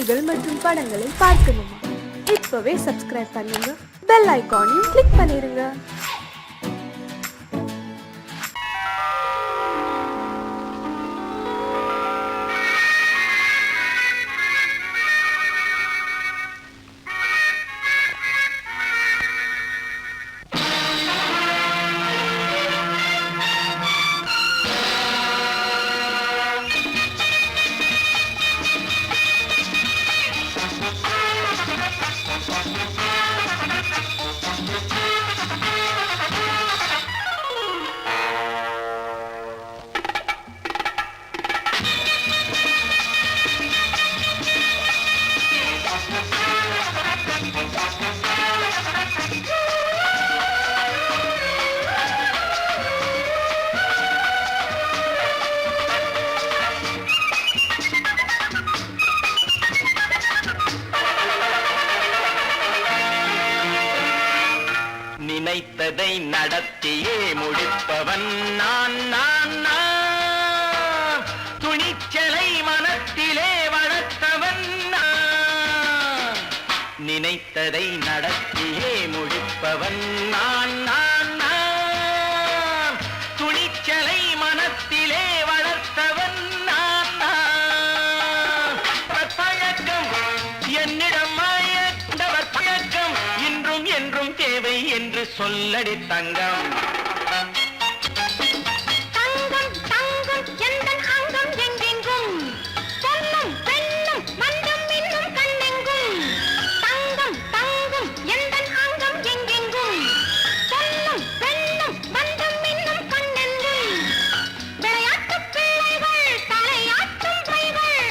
பாடல்கள் மற்றும் படங்களை பார்க்கணுமா? இப்பவே சப்ஸ்கிரைப் பண்ணுங்க, பெல் ஐகானையும் கிளிக் பண்ணிருங்க. நினைத்ததை நடத்தியே முடிப்பவன் நான் நான் நான். துணிச்சலை மனத்திலே வளர்த்தவன் நான். நினைத்ததை நடத்தியே முடிப்பவன் நான் நான் நான். துணிச்சலை மனத்திலே வளர்த்தவன் நான் நான். பழக்கம் என்னிடம் மாயந்தவர் பழக்கம் இன்றும் என்றும் தேவை என்று சொல்லடி தங்கம். தங்கம் தங்கம் எந்தன் அங்கம் எங்கெங்கும் பொன்னும் பெண்ணும் மன்றும் இன்னும் கண்ணெங்கும். தங்கம் தங்கம் எந்தன் அங்கம் எங்கெங்கும் பொன்னும் பெண்ணும் மன்றும் இன்னும் கண்ணெங்கும். விளையாட்டு பிள்ளைகள் தலையாட்டும் பைகள்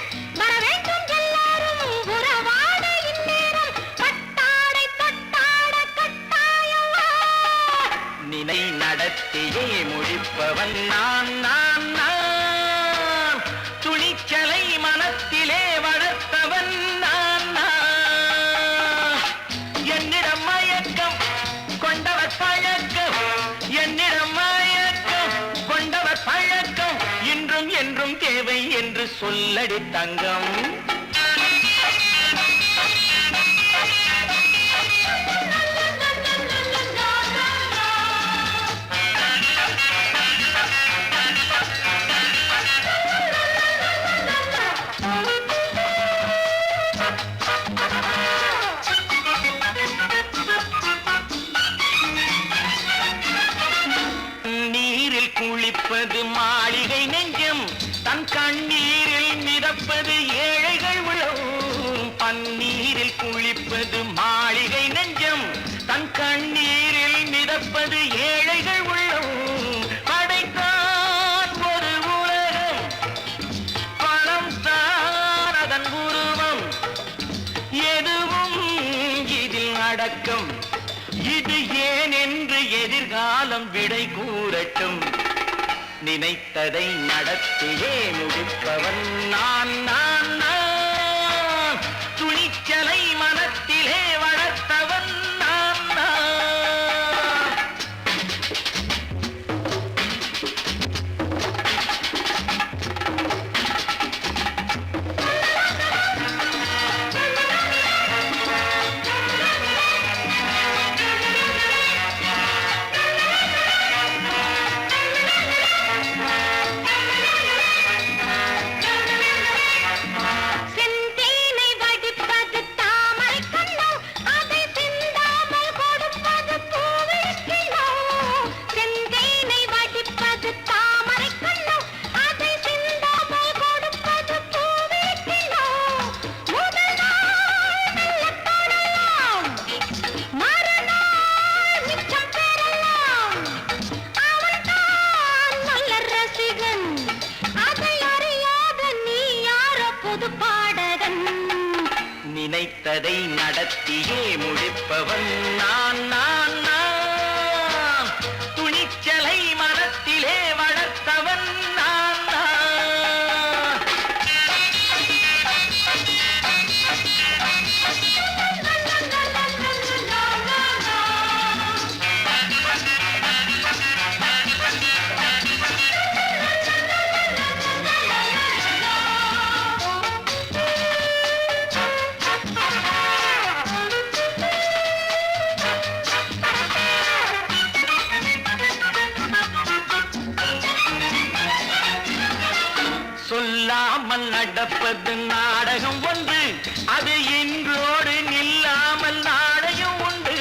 வர வேண்டும் எல்லாரும் உறவாட இந்நேரம் பட்டாடை தொட்டாட கட்டாயவா. நினை நடத்தியே முடிப்பவன் நான் நான் நான். துணிச்சலை மனத்திலே வளர்த்தவன் நான் நான். என்னிடம் மயக்கம் கொண்டவர் பழக்கம். என்னிடம் மயக்கம் கொண்டவர் பழக்கம் இன்றும் என்றும் தேவை என்று சொல்லடி தங்கம். நீரில் குளிப்பது மாளிகை நெஞ்சம், தன் கண்ணீரில் மிதப்பது ஏழைகள் உளம். பன்னீரில் குளிப்பது மாளிகை நெஞ்சம், தன் கண்ணீரில் மிதப்பது ஏழைகள் உள்ளம். படைத்தான் ஒரு உலகம், பணம் தான் அதன் உருவம். எதுவும் இதில் அடக்கம். இது ஏன் என்று எதிர்காலம் விடை கூறட்டும். நினைத்ததை நடத்தியே முடிப்பவன் நான் நான் நான். துணிச்சலை மனத்திலே வளர்த்தவன் நான் நான். செந்தேனை வடிப்பது தாமரை கண்ணோ, அதை சிந்தாமல் கொடுப்பது பூவிழிக்கிழோ. செந்தேனை வடிப்பது தாமரை கண்ணோ, அதை சிந்தாமல் கொடுப்பது பூவிழிக்கிழோ. முதல் நாள் மெல்ல தொடலாம், மறுநாள் மிச்சம் பெறலாம். அவன்தான் நல்ல ரசிகன், அதை அறியாத நீ யாரோ புது பாடகன். நினைத்ததை நடத்தியே முடிப்பவன் நான் நான் நான். துணிச்சலை மனத்திலே வளர்த்தவன் நான் நான். நடப்பது நாடகம் ஒன்று, அது இன்றோடு நில்லாமல் நாடகம் உண்டு.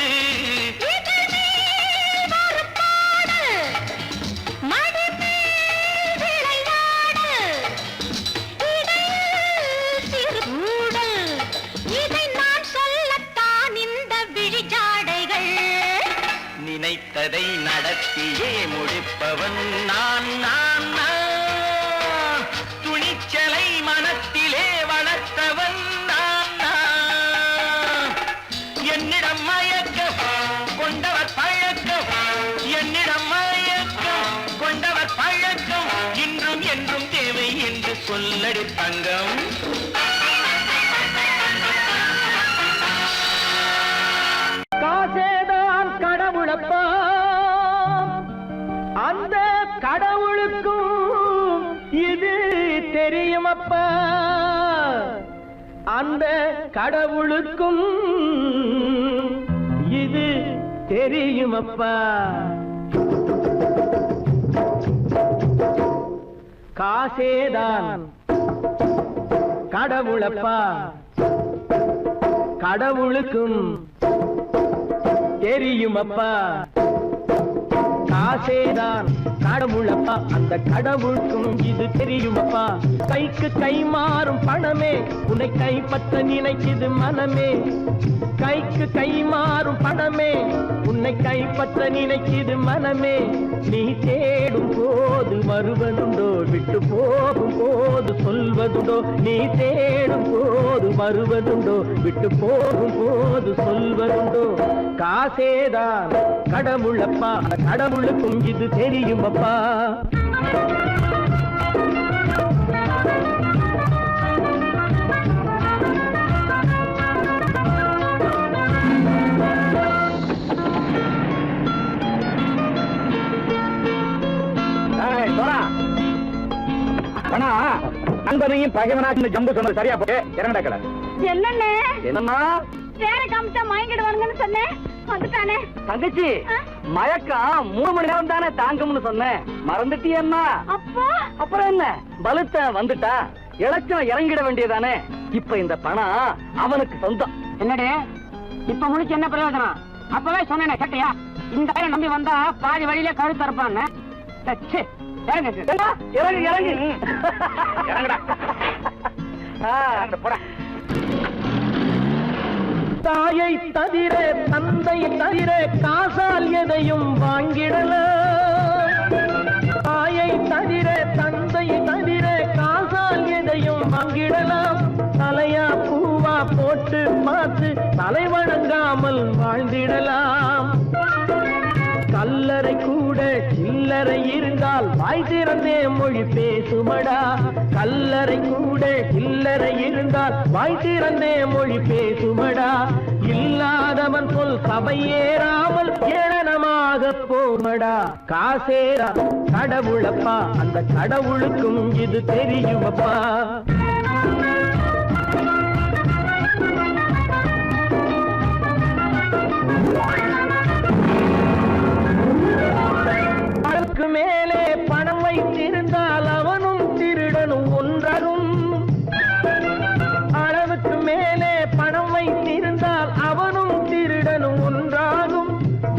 நினைத்ததை நடத்தியே முடிப்பவன் நான் நான் நான். துணிச்சலை மனத்திலே வளர்த்தவன் நான் நான். என்னிடம் மயக்கம் கொண்டவர் பழக்கம், என்னிடம் மயக்கம் கொண்டவர் பழக்கம், இன்றும் என்றும் தேவை என்று சொல்லடி தங்கம். காசேதான் கடவுளப்பா, அந்த கடவுளுக்கும் இது தெரியுமப்பா, அந்த கடவுளுக்கும் இது தெரியுமப்பா. காசேதான் கடவுளப்பா, கடவுளுக்கும் தெரியுமப்பா. காசேதான் கடவுளப்பா, அந்த கடவுளுக்கும் இது தெரியுமப்பா. கைக்கு கை மாறும் பணமே உன்னை கைப்பற்ற நினைக்குது மனமே. கைக்கு கை மாறும் பணமே உன்னை கைப்பற்ற நினைக்குது மனமே. நீ தேடும் போது வருவதுண்டோ, விட்டு போகும் போது சொல்வதுண்டோ. நீ தேடும் போது வருவதுண்டோ, விட்டு போகும் போது சொல்வதுண்டோ. காசேதான் கடவுளப்பா, கடவுளுக்கும் இது தெரியுமப்பா. நண்பனையும் பகைவனாச்சு ஜம்பு சொன்னது சரியா போட்டு இறங்கடா கடை. என்னண்ணே என்னம்மா வேற காமிச்சா மயங்கிடுவானுங்கன்னு சொன்னேன், வந்துட்டானே. தங்கச்சி மயக்கம் 3 மணி நேரம் தானே தாங்கும்னு சொன்னேன், மறந்துட்டியம்மா. அப்போ அப்புறம் என்ன, பலுத்த வந்துட்டா இலச்சம் இறங்கிட வேண்டியதானே. இப்ப இந்த பணம் அவனுக்கு சொந்தம். என்னடே இப்ப முடிச்சு என்ன பிரயோஜனம்? அப்பவே சொன்னேனே கேட்டியா? இந்த பையன் நம்பி வந்தா பாதி வழியில கழுத்து இருப்பான்னு. இறங்கு இறங்கு இறங்குடா. போடா. தாயை தவிர தந்தை தவிர காசால் எதையும் வாங்கிடலாம். தாயை தவிர தந்தை தவிர காசால் எதையும் வாங்கிடலாம். தலையா பூவா போட்டு பார்த்து தலை வணங்காமல் வாழ்ந்திடலாம். கல்லறை கூட சில்லறை இருந்தால் வாய் திறந்தே மொழி பேசுமடா. கல்லறை கூட சில்லறை இருந்தால் வாய் திறந்தே மொழி பேசுமடா. இல்லாதவன் சொல் சபையேறாமல் ஏளனமாக போமடா. காசேரா கடவுளப்பா, அந்த கடவுளுக்கும் இது தெரியுமப்பா. அதற்கு மேலே பணம் வைத்திருந்தால் அவனும் திருடனும் ஒன்றாகும். அளவுக்கு மேலே பணம் வைத்திருந்தால் அவனும் திருடனும் ஒன்றாகும்.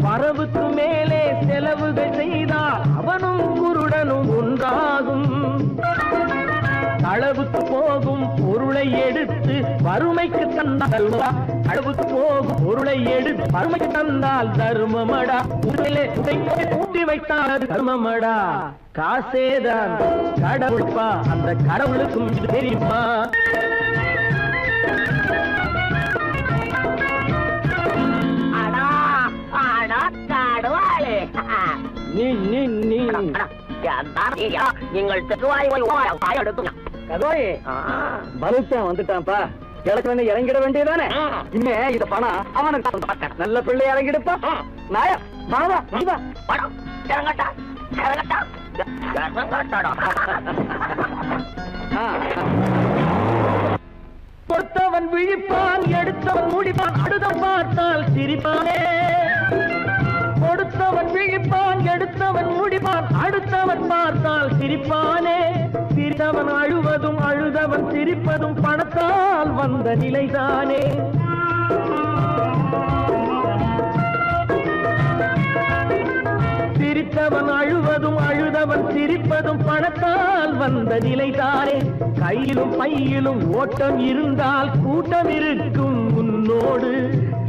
வரவுக்கு மேலே செலவுகள் செய்தால் அவனும் குருடனும் ஒன்றாகும். அளவுக்கு போகும் பொருளை எடுத்து வறுமைக்கு தந்தால் அளவுக்கு போகும் பொருளை எடுத்து வறுமைக்கு தந்தால் தர்மமடா. ஊட்டி வைத்தால் அது தர்மமடா. காசேதான் கடவுள்ப்பா, அந்த கடவுளுக்கும் இது தெரியுமா. நீ நீ நீ நீங்கள் பலுத்தான் வந்துட்டான்ப்பா. கிழக்கு இறங்கிட வேண்டியதானே. இனிமே இந்த பணம் அவனுக்கு நல்ல பிள்ளை இறங்கிடுப்பா. நாயா மாவா படம் இறங்கட்டா இறங்கட்டா. கொடுத்தவன் விழிப்பான், எடுத்தவன் முடிப்பான், அடுத்த பார்த்தால் சிரிப்பானே. கொடுத்தவன் விழிப்பான், எடுத்தவன் முடிப்பான், அடுத்தவன் பார்த்தால் சிரிப்பானே. சிரித்தவன் அழுவதும் அழுதவன் சிரிப்பதும் பணத்தால் வந்த நிலைதானே. சிரித்தவன் அழுவதும் அழுதவன் சிரிப்பதும் பணத்தால் வந்த நிலைதானே. கையிலும் பையிலும் ஓட்டம் இருந்தால் கூட்டம் இருக்கும் உன்னோடு.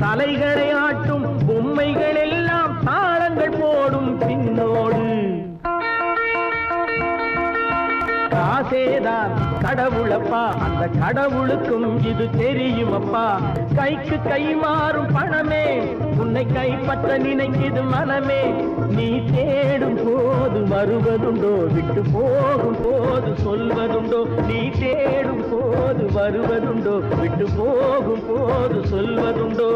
தலைகளை ஆட்டும் பொம்மைகள் எல்லாம் தாளங்கள் போடும் பின்னோடு. காசேதான் கடவுளப்பா, அந்த கடவுளுக்கும் இது தெரியுமப்பா. கைக்கு கை மாறும் பணமே உன்னை கைப்பற்ற நினைக்குது மனமே. நீ தேடும் போது வருவதுண்டோ, விட்டு போகும் போது சொல்வதுண்டோ. நீ தேடும் போது வருவதுண்டோ, விட்டு போகும் போது சொல்வதுண்டோ.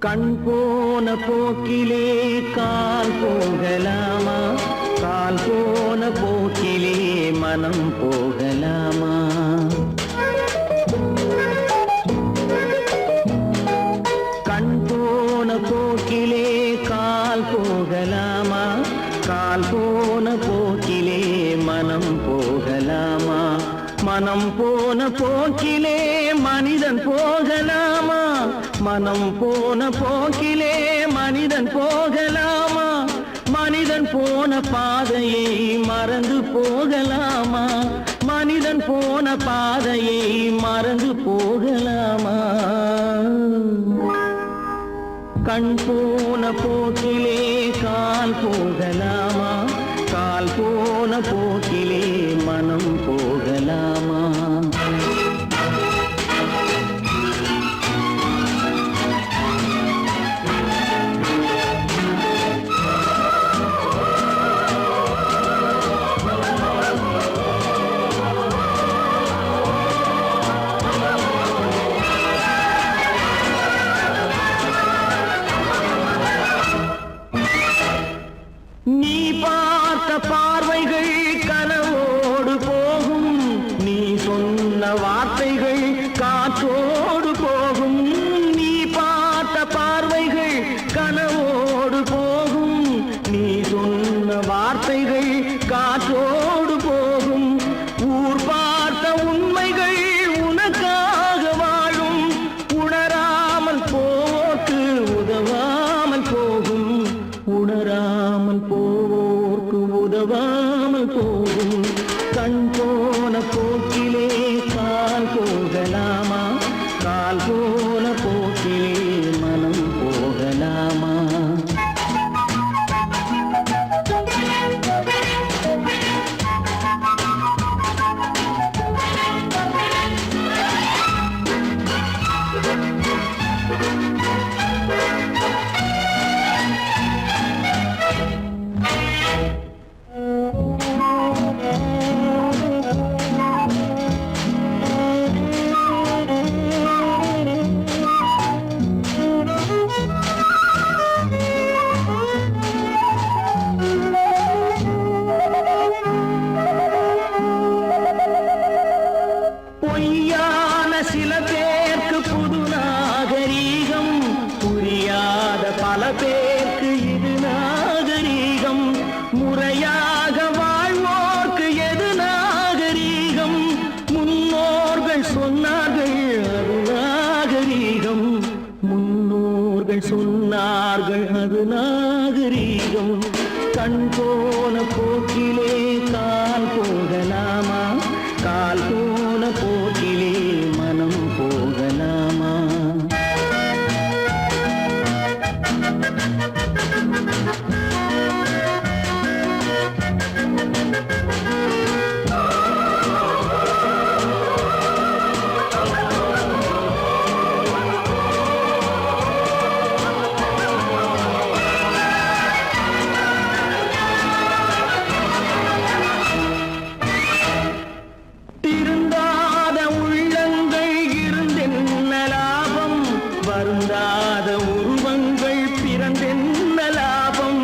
கண் போன போக்கிலே கால் போகலாமா, கால் போன போக்கிலே மனம் போகலாமா. கண் போன போக்கிலே கால் போகலாமா, கால் போன போக்கிலே மனம் போகலாமா. மனம் போன போக்கிலே மனிதன் போகலாமா, மனம் போன போக்கிலே மனிதன் போகலாமா. மனிதன் போன பாதையை மறந்து போகலாமா, மனிதன் போன பாதையை மறந்து போகலாமா. கண் போன போக்கிலே கால் போகலாமா, கால் போன போக்கிலே மனம் போகலாமா. நீ பார்த்த பார்வைகள் கனவோடு போகும், நீ சொன்ன வார்த்தைகள் காற்றோடு போகும். நீ பார்த்த பார்வைகள் கனவோடு போகும், நீ சொன்ன வார்த்தைகள் காற்றோடு போகும். ஊர் பார்த்த உண்மைகள் உனக்காக வாழும், உணராமல் போக்கு உதவாமல் போகும், உணராமல் போவோர்க்கு உதவாமல் போகும். கண் போன போக்கிலே கால் போகலாமா, கால் போன போக்கிலே மனம் போகலாமா. மக்கள் சொன்னார்கள் அது நாகரீகம். கண் போன போக்கிலே கால் போகலாமா, கால் போன போக்கிலே மனம் போகலாமா? திருந்தாத உள்ளங்கள் இருந்தென்ன லாபம், வருந்தாத உருவங்கள் பிறந்தென்ன லாபம்?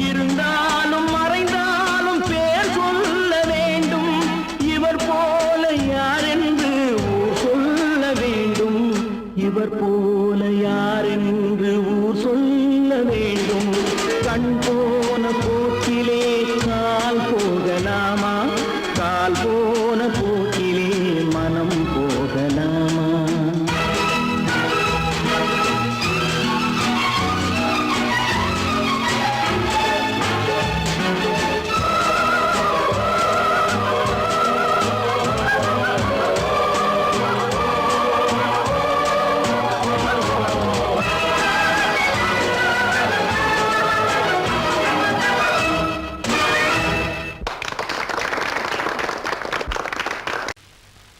இருந்தாலும் மறைந்தாலும் பேர் சொல்ல வேண்டும், இவர் போல யாரென்று ஊர் சொல்ல வேண்டும், இவர் போல யாரென்று ஊர் சொல்ல வேண்டும். கண் போன போக்கிலே கால் போகலாமா, கால் போன போக்கிலே மனம் போகலாமா?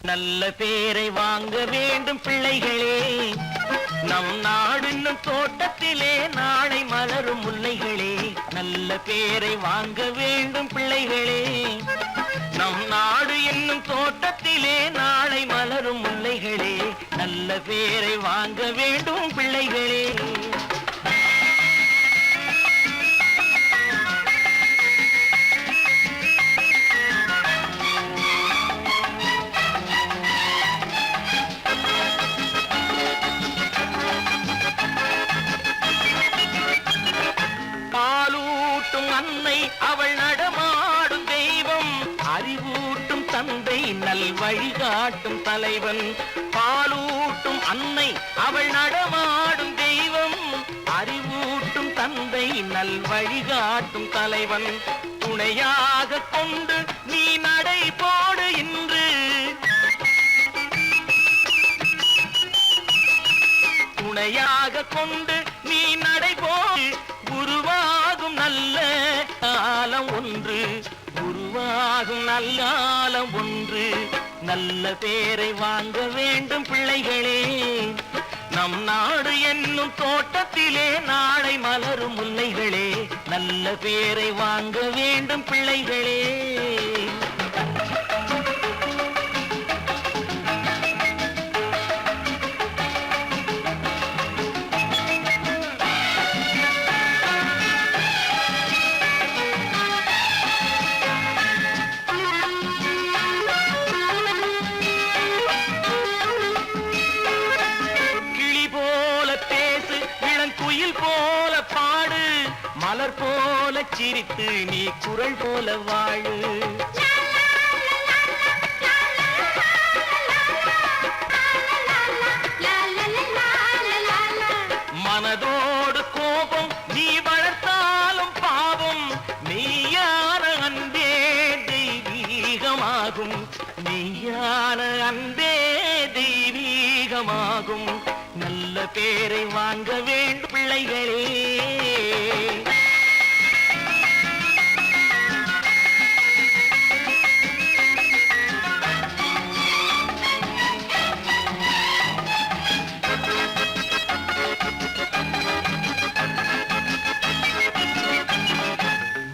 நல்ல பேரை வாங்க வேண்டும் பிள்ளைகளே, நம் நாடு என்னும் தோட்டத்திலே நாளை மலரும் முல்லைகளே. நல்ல பேரை வாங்க வேண்டும் பிள்ளைகளே, நம் நாடு என்னும் தோட்டத்திலே நாளை மலரும் முல்லைகளே. நல்ல பேரை வாங்க வேண்டும் பிள்ளைகளே. அன்னை அவள் நடமாடும் தெய்வம், அறிவூட்டும் தந்தை நல் வழிகாட்டும் தலைவன். பாலூட்டும் அன்னை அவள் நடமாடும் தெய்வம், அறிவூட்டும் தந்தை நல் வழிகாட்டும் தலைவன். துணையாக கொண்டு நீ நடை போடு இன்று, துணையாக கொண்டு நீ நடை போடு. உருவாகும் நல்ல காலம் ஒன்று, உருவாகும் நல்ல காலம் ஒன்று. நல்ல பேரை வாங்க வேண்டும் பிள்ளைகளே, நம் நாடு என்னும் தோட்டத்திலே நாளை மலரும் முல்லைகளே. நல்ல பேரை வாங்க வேண்டும் பிள்ளைகளே. போல பாடு, மலர் போல சிரித்து நீ குரல் போல வாழு. மனதோடு கோபம் நீ வளர்த்தாலும் பாவம், மெய்யான அன்பே தெய்வீகமாகும், மெய்யான அன்பே தெய்வீகமாகும். நல்ல பேரை வாங்க வேண்டும் பிள்ளைகளே.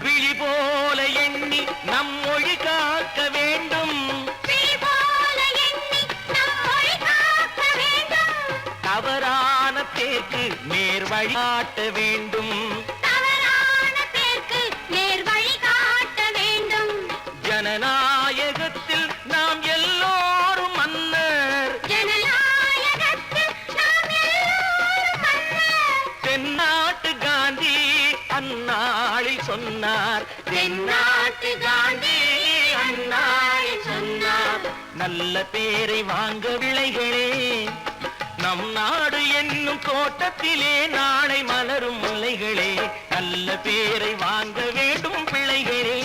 விழி போல எண்ணி நம் மொழி காக்க வேண்டும், தவறான பேருக்கு நேர் வழி காட்ட வேண்டும், ஜனநாயகத்தில் நாம் எல்லோரும் மன்னர், தென்னாட்டு காந்தி அந்நாளில் சொன்னார், தென்னாட்டு காந்தி அந்நாளில் சொன்னார். நல்ல பேரை வாங்க பிள்ளைகளே, நம் நாடு என்னும் தோட்டத்திலே நாளை மலரும் முல்லைகளே நல்ல பேரை வாங்க வேண்டும் பிள்ளைகளே.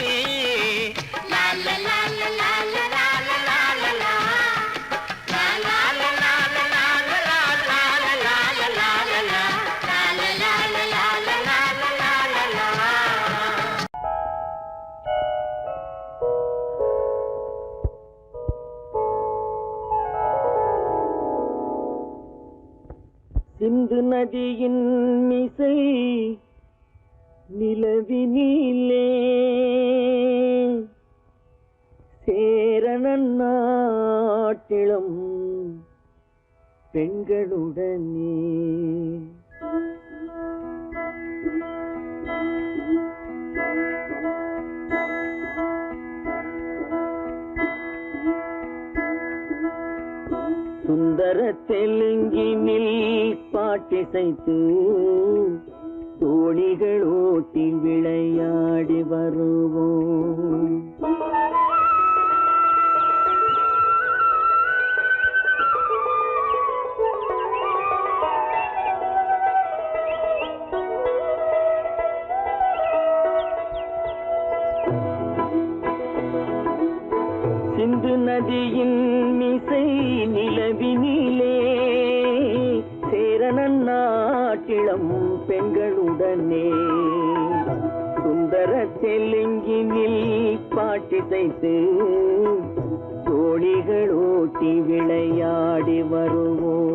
சிந்து நதியின் மிசை நிலவினிலே சேரணன் நாட்டிளம் பெண்களுடனே சுந்தர தெலுங்கினில் பாட்டிசைத்து தோணிகள் ஓட்டி விளையாடி வருவோம். சிந்து நதியின் மிசை நிலவினிலே சேரணன் நாட்டிளம் பெண்களுடனே சுந்தர தெலுங்கினில் பாட்டிசைத்து தோணிகள் ஓட்டி விளையாடி வருவோம்.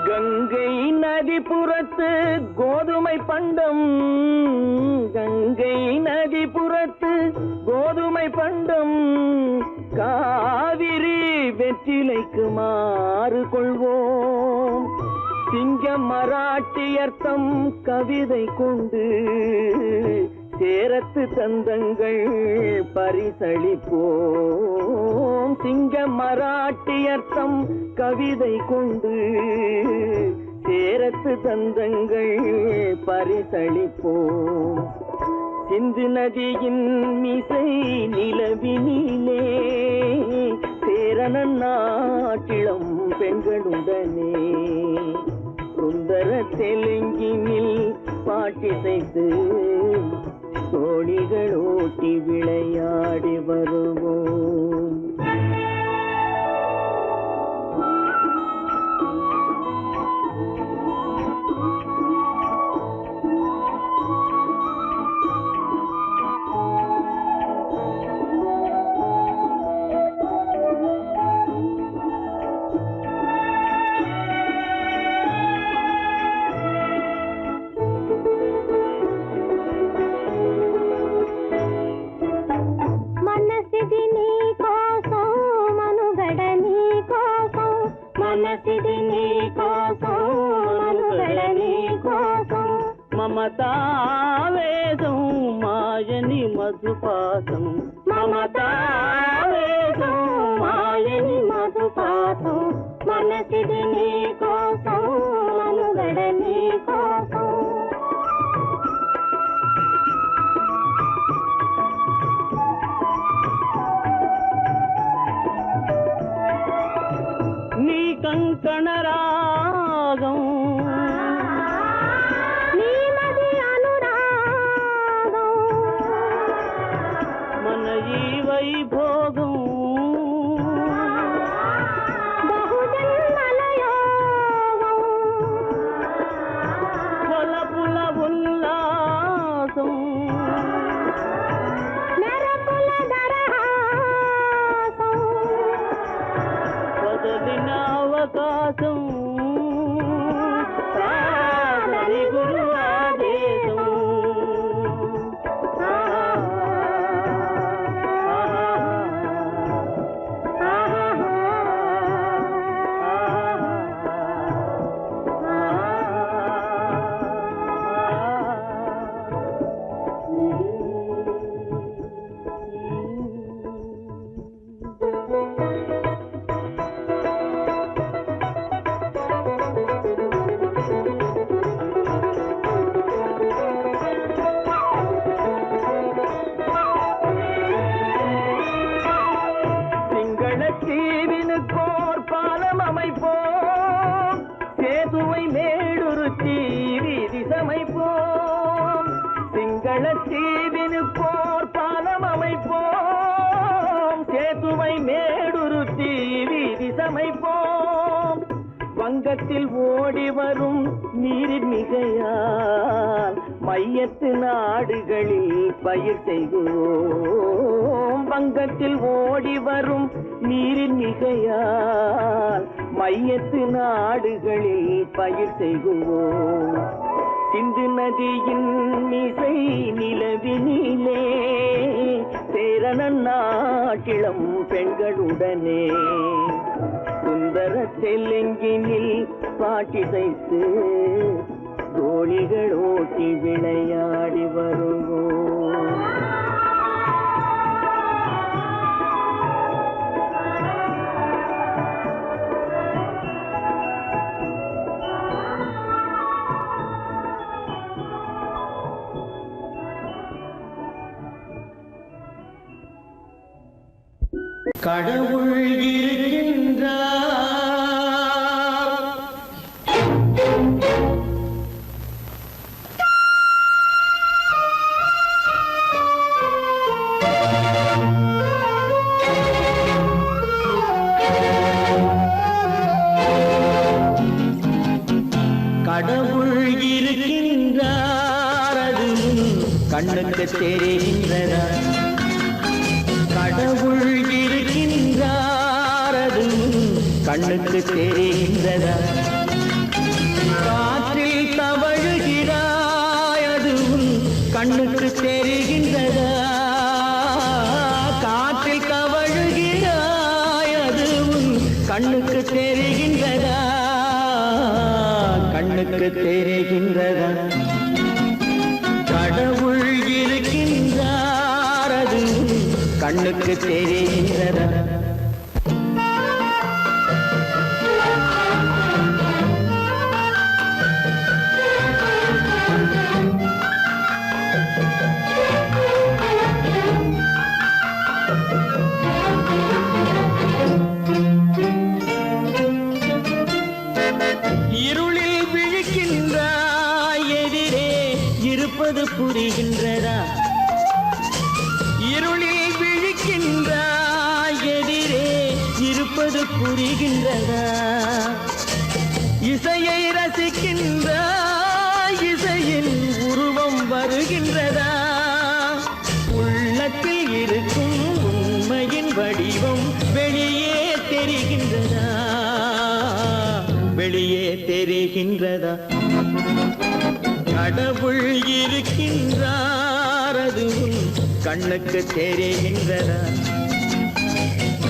கங்கை நதிபுறத்து கோதுமை பண்டம், கங்கை நதிபுறத்து கோதுமை பண்டம், காவிரி வெற்றிலைக்கு மாறு கொள்வோம். சிங்கம் மராட்டியர்த்தம் கவிதை கொண்டு சேரத்து தந்தங்கள் பரிசளிப்போம். சிங்கம் மராட்டியர்த்தம் கவிதை கொண்டு சேரத்து தந்தங்கள் பரிசளிப்போம். சிந்து நதியின் மிசை நிலவினிலே சேரணன் நாட்டிளம் பெண்களுடனே சுந்தர தெலுங்கினில் பாட்டிசைத்து தோணிகள் ஓட்டி விளையாடி வருவோம். మమతావేదం మాయని మధుపాతం, మమతావేదం మాయని మధుపాతం, మనసిది నీ కోసం మనుగడ నీ కోసం. నీ కంకణ రాగం వైభోగం బహుజన్మలయోగం కొలపుల ఉల్లాసం మెరపుల దరహాసం వదలిన అవకాశం సాధని గురు ఆదేశం. வங்கத்தில் ஓடி வரும் நீரின் மிகையால் மையத்து நாடுகளில் பயிர் செய்கிறோம். வங்கத்தில் ஓடி வரும் நீரின் மிகையால் மையத்து நாடுகளில் பயிர் செய்கிறோம். சிந்து நதியின் மிசை நிலவினிலே சேரணன் நாட்டிளம் பெண்களுடனே சுந்தர தெலுங்கினில் பாட்டிசைத்து தோழிகள் ஓட்டி விளையாடி வருவோம். கடவுள் இருக்கின்றார். கடவுள் இருக்கின்றார், அது கண்ணுக்கு தெரிகின்றதா? கடவுள் இருக்கின்றார், அது கண்ணுக்கு தெரிகின்றதா? காற்றில் தவழுகிறாய், அது கண்ணுக்கு தெரிகின்றதா? காற்றில் தவழுகிறாய், அது கண்ணுக்கு தெரிகின்றதா? கண்ணுக்கு தெரிகின்றதா? கடவுள் இருக்கின்றார், அது கண்ணுக்கு தெரிகின்றதா? இருளில் விழிக்கின்றாய், எதிரே இருப்பது புரிகின்றதா? இருளில் விழிக்கின்றாய், எதிரே இருப்பது புரிகின்றதா? இசையை ரசிக்கின்றாய், இசையின் உருவம் வருகின்றதா? உள்ளத்தில் இருக்கும் உண்மையின் வடிவம் வெளியே தெரிகின்றதா? வெளியே தெரிகின்றதா? கடவுள் இருக்கின்றார், அது கண்ணுக்கு தெரிகின்றதா?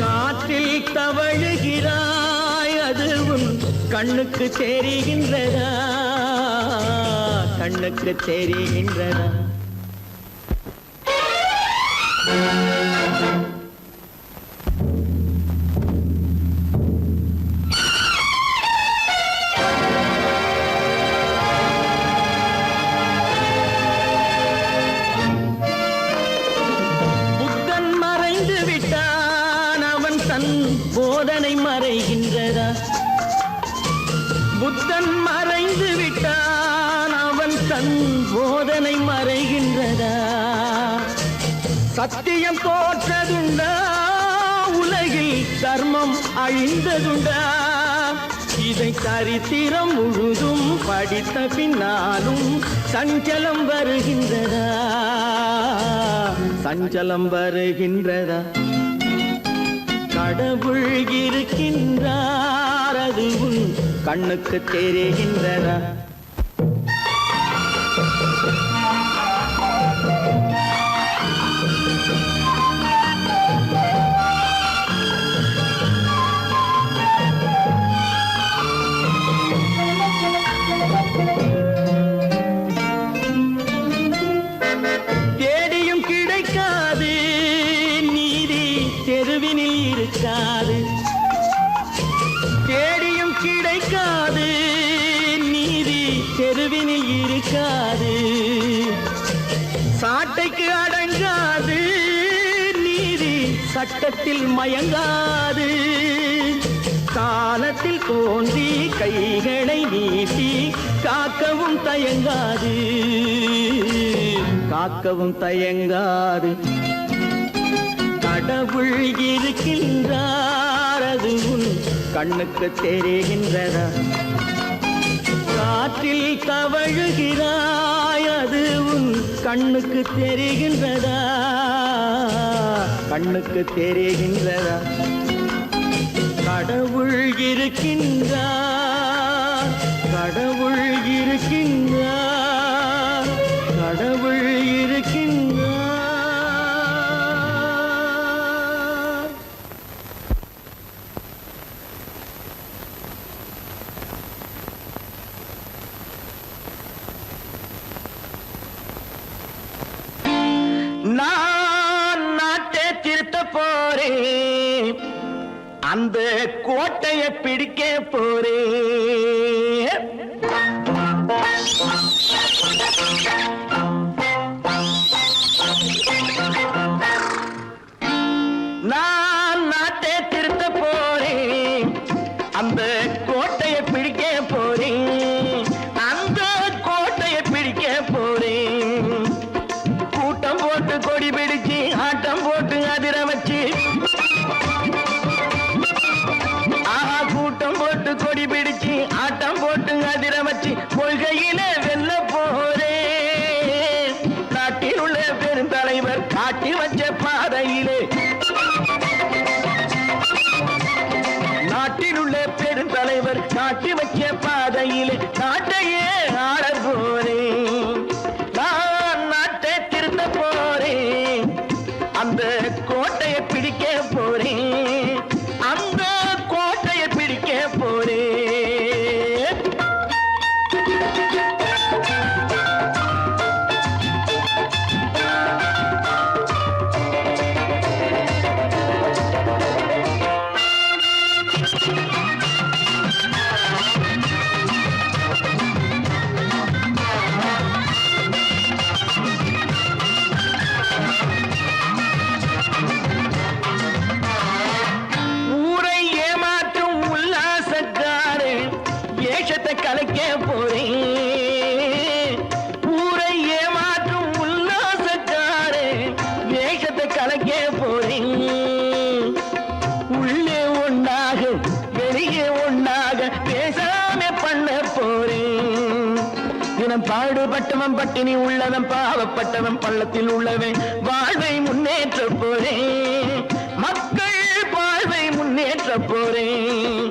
காற்றில் தவழுகிறாய், அது கண்ணுக்கு தெரிகின்றதா? கண்ணுக்கு தெரிகின்றதா? புத்தன் மறைந்து விட்டான், அவன் தன் போதனை மறைகின்றதா? புத்தன் மறைந்து விட்டான், அவன் தன் போதனை மறைகின்றதா? சத்தியம் தோற்றதுண்டா? உலகில் தர்மம் அழிந்ததுண்டா? இதை சரித்திரம் முழுதும் படித்த பின்னாலும் சஞ்சலம் வருகின்றதா? சஞ்சலம் வருகின்றதா? கடவுள் இருக்கின்றார், அது கண்ணுக்கு தெரிகின்றதா? தேடியும் கிடைக்காது நீதி, தெருவினில் இருக்காது. தேடியும் கிடைக்காது நீதி, தெருவினில் இருக்காது. சாட்டைக்கு அடங்காது நீதி, சட்டத்தில் மயங்காது. காலத்தில் தோன்றி கைகளை நீட்டி காக்கவும் தயங்காது. காக்கவும் தயங்காது. கடவுள் இருக்கின்றார், அது கண்ணுக்கு தெரிகின்றதா? காற்றில் தவழுகிறாய், அது உன் கண்ணுக்கு தெரிகின்றதா? கண்ணுக்கு தெரிகின்றதா? கடவுள் இருக்கின்றார், கடவுள் இருக்கின்றார், கடவுள் இருக்கின்றார். நான் நாட்டை திருத்த போறேன், அந்த கோட்டையை பிடிக்க போறேன். நான் நாட்டை திருத்த போறேன், அந்த கோட்டையை பிடிக்க போறேன், அந்த கோட்டையை பிடிக்க போறேன். கூட்டம் போட்டு கொடி பிடிச்சு ஆட்டம் போட்டு அதிர வச்சு, கூட்டம் போட்டு கொடி பிடிச்சு ஆட்டம் போட்டு அதிர வச்சு கொள்கையில வெல்ல போறேன். நாட்டில் உள்ள பெருந்தலைவர் காட்டி வச்ச பாதையிலே, நாட்டில் உள்ள பெருந்தலைவர் காட்டி வச்ச பாதையிலே நாட்டையே ஆள போறேன். நான் நாட்டை திருத்த போறேன், அந்த கோட்டையை பிடிக்க போறேன், அந்த கோட்டையை பிடிக்க போறேன். ஊரை ஏமாற்றும் உல்லாசக்காரு ஏஷத்தை கலைக்க போறேன். ஊரை ஏமாற்றும் உல்லாசக்காரு ஏஷத்தை கலைக்க போறேன். உள்ளே ஒண்ணாக வெளியே ஒண்ணாக பேசாம பண்ண போறேன். தினம் பாடுபட்டவன் பட்டினி உள்ளவன் பாவப்பட்டவன் பள்ளத்தில் உள்ளவன் வாழ்வை முன்னேற்ற போறேன். மக்கள் வாழ்வை முன்னேற்ற போறேன்.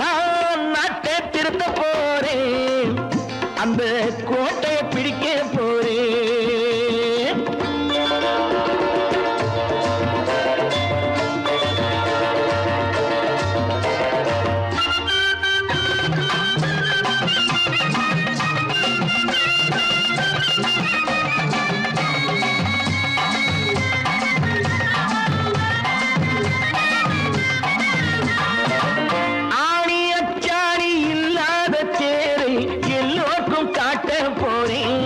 நான் நாட்டை திருத்த போறேன், அந்த கோட்டையை பிடிக்க போறேன். ஆணி அச்சாணி இல்லாத தேரை எல்லோருக்கும் காட்ட போறேன்.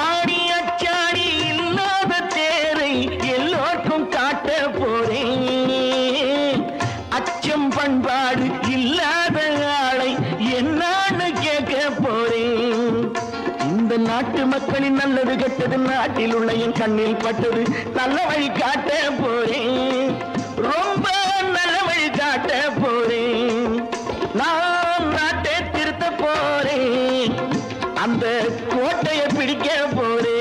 ஆணி அச்சாணி இல்லாத தேரை எல்லோருக்கும் காட்ட போறேன். அச்சம் பண்பாடு இல்லாத ஆளை என்னான்னு கேட்க போறேன். இந்த நாட்டு மக்களின் நல்லது கெட்டது நாட்டில் உள்ள என் கண்ணில் பட்டது நல்ல வழி காட்ட போறேன். ரொம்ப நல்ல வழி காட்ட போறேன். நான் நாட்டை திருத்த போறேன், அந்த கோட்டையை பிடிக்க போறேன்.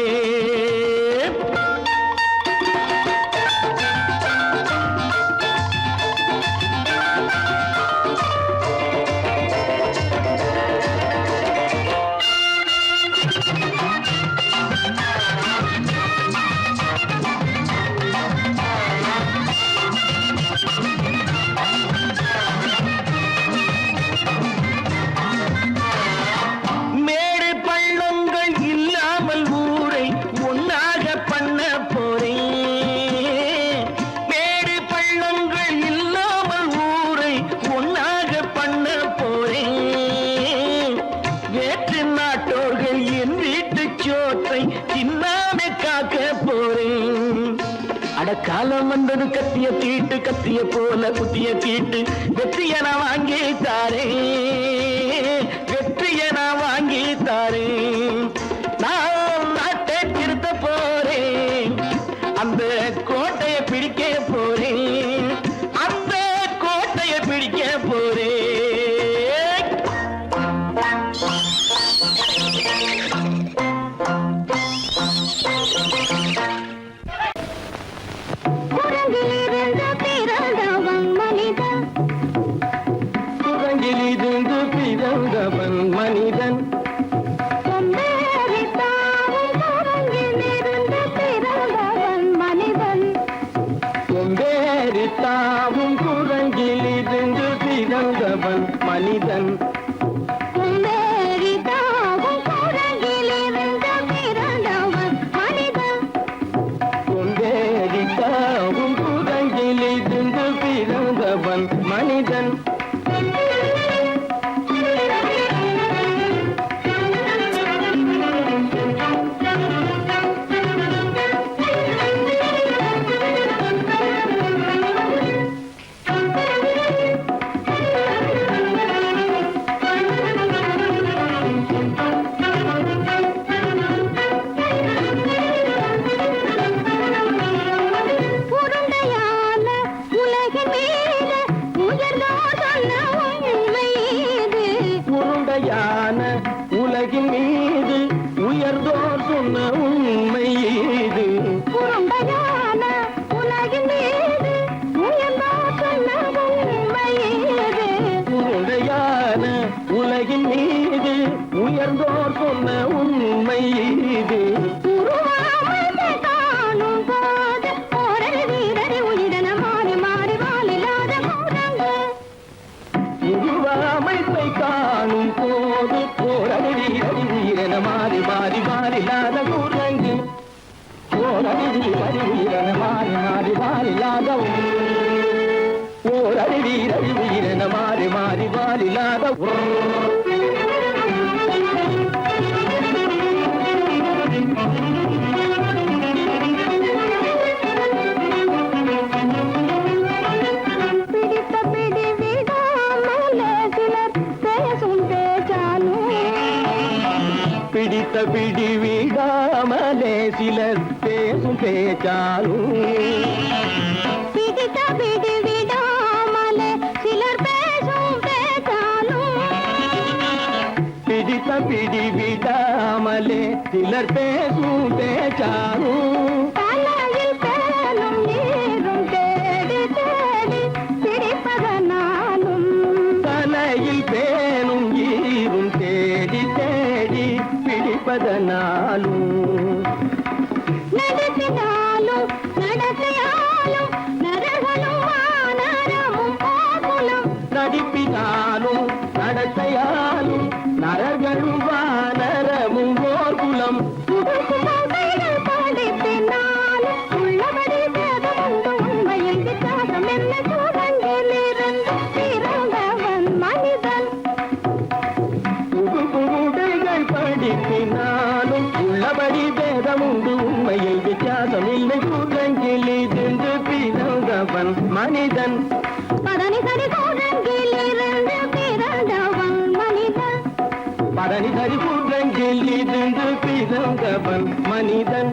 மேடு பள்ளங்கள் இல்லாமல் ஊரை ஒன்னாக பண்ண போறேன். மேடு பள்ளங்கள் இல்லாமல் ஊரை ஒன்னாக பண்ண போறேன். வேற்று நாட்டோர்கள் என் வீட்டு சோற்றை தின்னாமே காக்க போறேன். அடக்காலம் வந்தது கத்திய தீட்டு, கத்திய போல குத்திய தீட்டு வெற்றிய நான் வாங்கி தாரேன், வெற்றிய நான் வாங்கி தாரேன். நான் நாட்டை திருத்த போறேன், அந்த கோட்டையை பிடிக்க போறேன், அந்த கோட்டையை தாவும் குரங்கிலிருந்து பிறந்தவன் மனிதன். குந்தேறி தாவும் குரங்கிலிருந்து பிறந்தவன் மனிதன். கொண்டேறி தாவும் குரங்கிலிருந்து பிறந்தவன் மனிதன். உருண்டையான உலகின் மீது உயர்ந்தோர் சொன்ன உண்மை இது. உருண்டையான உலகின் மீது உயர்ந்தோர் சொன்ன உண்மை இது. உருண்டையான உலகின் மீது உயர்ந்தோர் சொன்ன உண்மை இது. உருண்டையான உலகின் மீது உயர்ந்தோர் சொன்ன உண்மை இது. உருவாமையை காணும் போது ஓரடி வீரடி உயிரென மாறி மாறி வாழில்லாத குரங்கு. உருவமைப்பை காணும் போது போரடி உயிரென மாறி மாறி மாறில்லாத குரங்கு. போரடி உயிரென மாறி மாறி மாறில்லாத ஓரடி வீரடி உயிரென மாறி மாறி மாறில்லாத பிடித்த பிடி விடாமலே சிலர் பேசும் பேச்சாலும். பிடித்த பிடி விடாமலே சிலர் பேசும் பேச்சாலும். பிடித்த பிடி விடாமலே சிலர் பேசும் பேச்சாலும். பிடித்த பிடி விடாமலே சிலர் பேசும் பேச்சாலும். தலையில் பேனும் நீரும் தேடி தேடி பிடிப்பதனாலும். தலையில் பேனும் ஈரும் தேடி தேடி பிடிப்பதனாலும். நடத்தினாலும் நடத்தையாலும் நரகளும் வானரமும் கோகுலம். நடிப்பினாலும் நடத்தையாலும் நரர்களும் வானரமும் ஓர்குலம். புதுசுமைகள் படிப்பினாலும் உள்ளபடி வேதமுண்டு உண்மையில் வித்தியாசம் என்ன குரங்கிலிருந்து பிறந்தவன் மனிதன். புதுடைகள் படிப்பினாலும் உள்ளபடி வேதமுண்டு உண்மையை வித்தியாசம் இல்லை. குரங்கிலிருந்து பிறந்தவன் மனிதன். பதனி சரி குரங்கிலிருந்து பிறந்தவன் மனிதன். பதனி சரி குரங்கிலிருந்து பிறந்தவன் மனிதன்.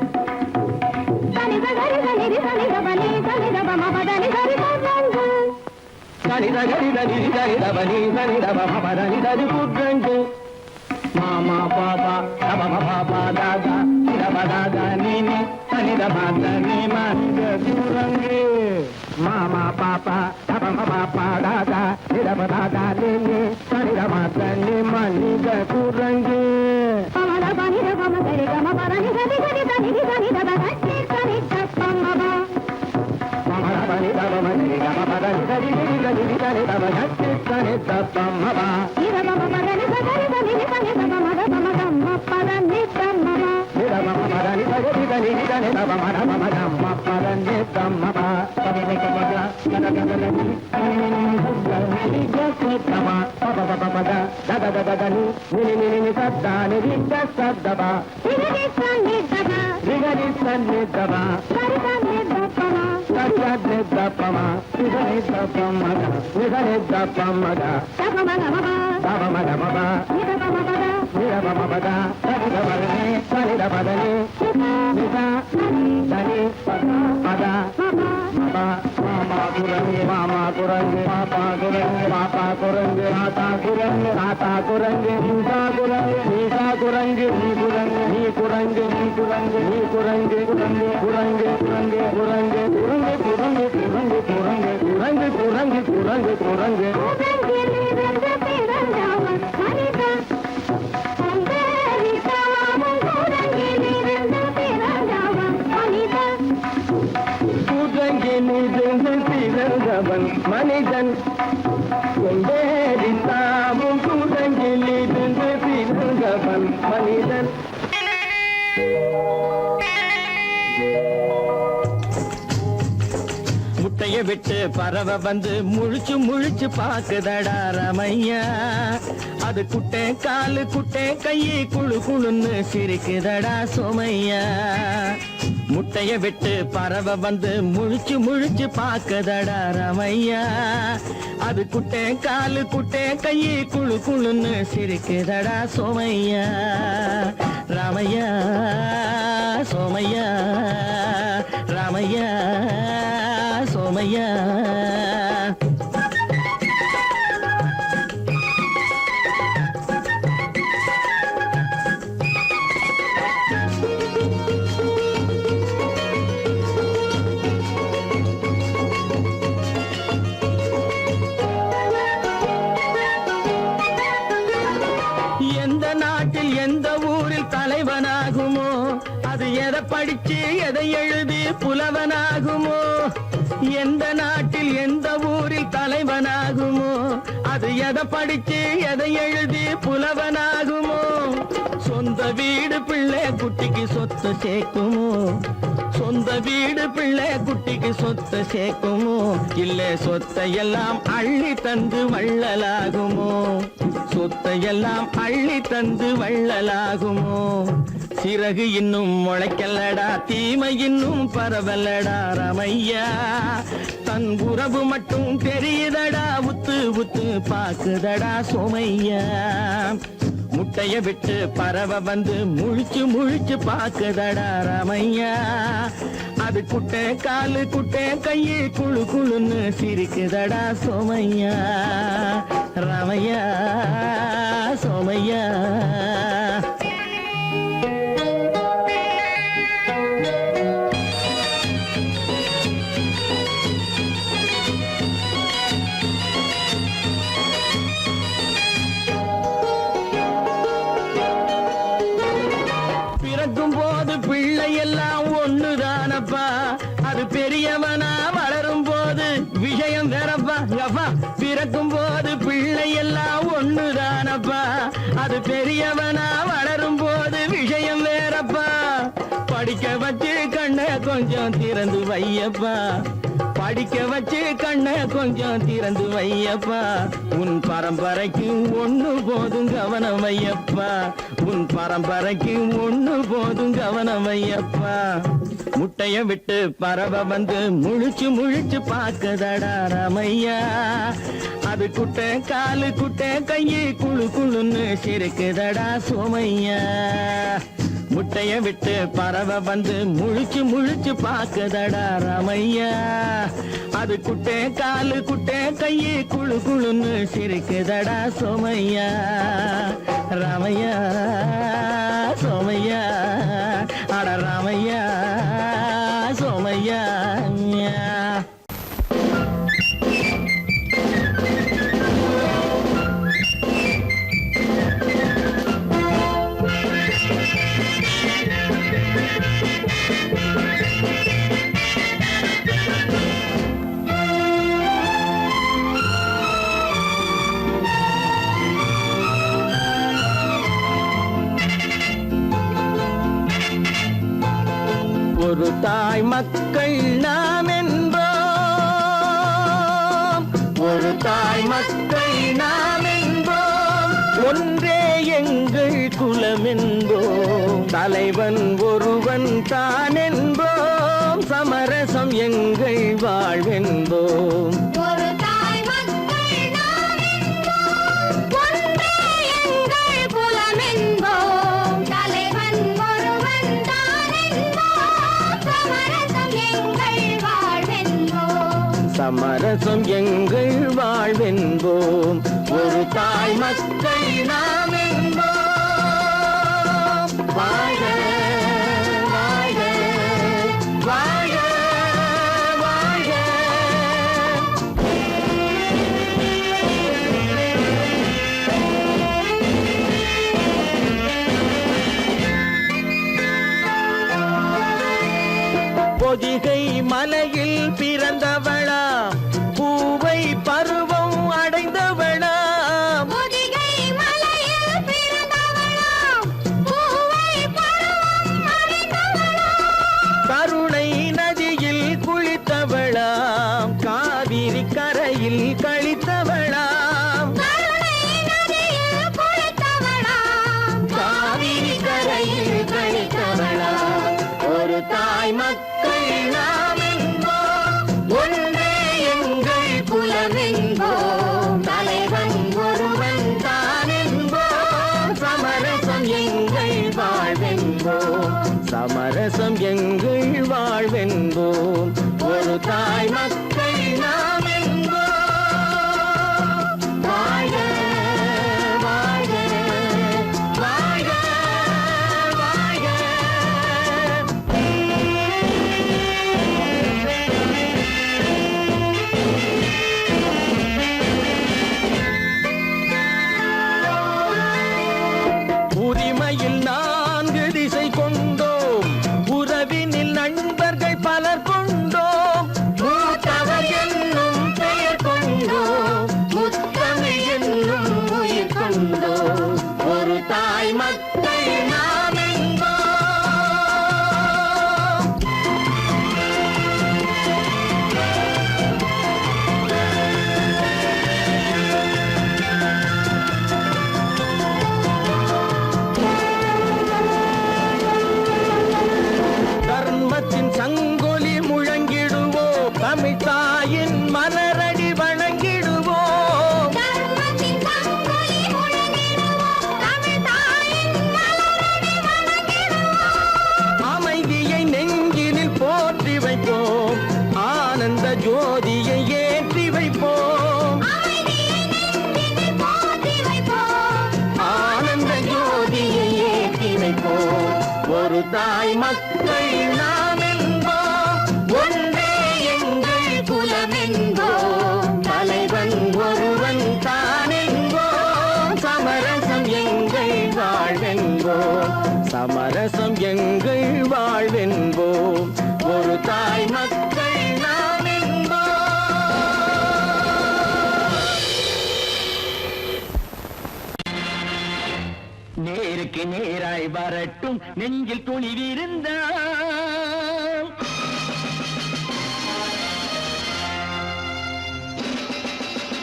தனித கரித நிதி தனித பலி தனித பம பதனி சரி குரங்கு. தனித கரித நிதி தனித பலி தனித பம பதனி சரி குரங்கு. மாமா பாபா தப பாபா தாதா நிதப தாதா நீனி தனித மாத நீ மனித குரங்கு. மாமா பாப்பா தப பாப்பா தாதா நிதப தாதா நீனி தனித மாத நீ மனித குரங்கு. பமத பனித பம சரி கம பதனி சரி சரி தனிதி தனித பதனி சரி தப்பமப. பமரபனி தபமனி கம பதனி சரி நிதி தனித பதனி சரி தப்பமப. நித பம பதனி சரி தனிதி தனித பமத பம கம்ம பதனி தம்மப. நிதப பதனி சரி தனிதி தனித பமத பம கம்ம பதனி தம்மப. பதனி கமத கனகனனி நிதி ஜசதமா பப பபத தத தத தனி நினி சத்தானி சத்தப. நிதி சன்னிதப ரிகரி சன்னிதப சரி சன்னிதபம. சத்யத்னி தப்பம நிதனி தப்பமத நிதனி தப்பமத தபமகமப தபமதமப நிதபமபத நிதபமபத தனிதபதனி தனிதபதனி நித தனி பத மப மாமா குரங்கு மாமா குரங்கு பாப்பா குரங்கு பாப்பா குரங்கு மாதா குரங்கு தாத்தா குரங்கு நீசா குரங்கு நீசா குரங்கு நீ குரங்கு நீ குரங்கு நீ குரங்கு நீ குரங்கு குரங்கு குரங்கு குரங்கு குரங்கு குரங்கு குரங்கு குரங்கு குரங்கு குரங்கு குரங்கு குரங்கு. குரங்கிலிருந்து பிறந்தவன் மனிதன். குந்தேறி தாவும் குரங்கிலிருந்து பிறந்தவன் மனிதன். குரங்கிலிருந்து பிறந்தவன் பிறந்தவன் மனிதன் கொண்டேறி தாமும் குரங்கில் இருந்து பிறந்தவன் மனிதன். முட்டைய விட்டு பறவை வந்து முழிச்சு முழிச்சு பாக்குதடா ரமையா. அது குட்டே காலு குட்டே கையை குழு குழுன்னு சிரிக்குதடா சோமையா. முட்டைய விட்டு பறவை வந்து முழிச்சு முழிச்சு பாக்குதடா ரமையா. அது குட்டே காலு குட்டே கையை குழு குழுன்னு சிரிக்குதடா சோமையா. ராமையா சோமையா ராமையா சோமையா. எந்த நாட்டில் எந்த ஊரில் தலைவனாகுமோ, அது எதை படிச்சு எதை எழுதி புலவனாகுமோ. எந்த நாட்டில் எந்த ஊரில் தலைவனாகுமோ, அது எதை படிச்சு எதை எழுதி புலவனாகுமோ. சொந்த வீடு பிள்ளை குட்டிக்கு சொத்து சேர்க்குமோ, சொந்த வீடு பிள்ளை குட்டிக்கு சொத்து சேர்க்குமோ. இல்ல சொத்தையெல்லாம் அள்ளி தந்து வள்ளலாகுமோ, சொத்தையெல்லாம் அள்ளி தந்து வள்ளலாகுமோ. சிறகு இன்னும் முளைக்கல்லடா, தீமை இன்னும் பரவலடா ரமையா. தன் உறவு மட்டும் தெரியுதடா, உத்து உத்து பாக்குதடா சோமையா. முட்டைய விட்டு பறவை வந்து முழிச்சு முழிச்சு பாக்குதடா ரமையா. அது குட்டை காலு குட்டை கையை குழு குழுன்னு சிரிக்குதடா சோமையா. ரமையா சோமையா. பிறக்கும் போது பிள்ளை எல்லாம் ஒண்ணுதானப்பா, அது பெரியவனா வளரும் போது விஷயம் வேறப்பா. அப்பா பிறக்கும் போது பிள்ளை எல்லாம் ஒண்ணுதானப்பா, அது பெரியவனா வளரும் போது விஷயம் வேறப்பா. படிக்க வச்சு கண்ண கொஞ்சம் திறந்து வையப்பா, படிக்க வச்சு கண்ண கொஞ்சம் திறந்து வையப்பா. உன் பரம்பரைக்கு ஒண்ணு போதும் கவனம் வையப்பா, உன் பரம்பரைக்கு ஒண்ணு போதும் கவனம் வையப்பா. முட்டைய விட்டு பறவை வந்து முழிச்சு முழிச்சு பாக்குதடா ரமையா. அது குட்டை காலு குட்டை கையை குழு குழுன்னு சிரிக்குதடா சோமையா. முட்டைய விட்டு பறவை வந்து முழிச்சு முழிச்சு பாக்குதடா ரமையா. அது குட்டை காலு குட்டை கையை குழு குழுன்னு சிரிக்குதடா சோமையா. ராமையா சோமையா. அட ராமையா சோமையா. ஒரு தாய் மக்கள் நாம் என்போம், ஒரு தாய் மக்கள் நாம் என்போம். ஒன்றே எங்கள் குலம் என்போம், தலைவன் ஒருவன் தான் என்போம். சமரசம் எங்கள் வாழ்வென்போம். ஒரு தாய் மக்கள் நாம் என்போம், ஒன்றே எங்கள் குலம் என்போம். தலைவன் ஒருவன் தான் என்போம். சமரசம் எங்கள் வாழ்வென்போம். சமரசம் எங்கள் வாழ்வென்போம். ஒரு தாய் மக்கள் நாம் என்போம். வாழ்க வாழ்க வாழ்க வாழ்க. பொதிகை மலையில் பிறந்தவளா, கரையில் கழித்தவளாம் காவிரி கரையில் கழித்தவளாம் ஒரு தாய் மக்கள் நாம் என்போம் ஒன்றே எங்கள் குலம் என்போம் தலைவன் ஒருவன் தான் என்போம் சமரசம் எங்கள் வாழ்வென்போம் சமரசம் எங்கள் வாழ்வென்போம் ஒரு தாய் மக்கள் நாம் என்போம் வாழ்க வாழ்க வாழ்க வாழ்க உரிமையில் 4 திசை கொண்டோம் உறவினில் நண்பர்கள் பலர் கொண்டோம் மூத்தவர் என்னும் பெயர் கொண்டோம் முத்தமிழ் என்னும் உயிர் கொண்டோம் ஒரு தாய் மக்கள் நாம் என்போம் தர்மத்தின் சங்கொலி முழங்கிடுவோம் தமிழ் தாயின் மலரடி வணங்கிடுவோம் அமைதியை நெஞ்சினில் போற்றி வைப்போம் ஆனந்த ஜோதியை ஏற்றி வைப்போம் ஆனந்த ஜோதியை ஏற்றி வைப்போம் ஒரு தாய் மக்கள் நாம் என்போம் ஒன்றே எங்கள் குலம் என்போம் தலைவன் ஒருவன் தான் என்போம் சமரசம் எங்கள் வாழ்வென்போம் சமரசம் எங்கள் வாழ்வென்போம் ஒரு தாய் மக்கள் நாம் என்போம் நேருக்கு நேராய் வரட்டும் நெஞ்சில் துணிவிருந்தால்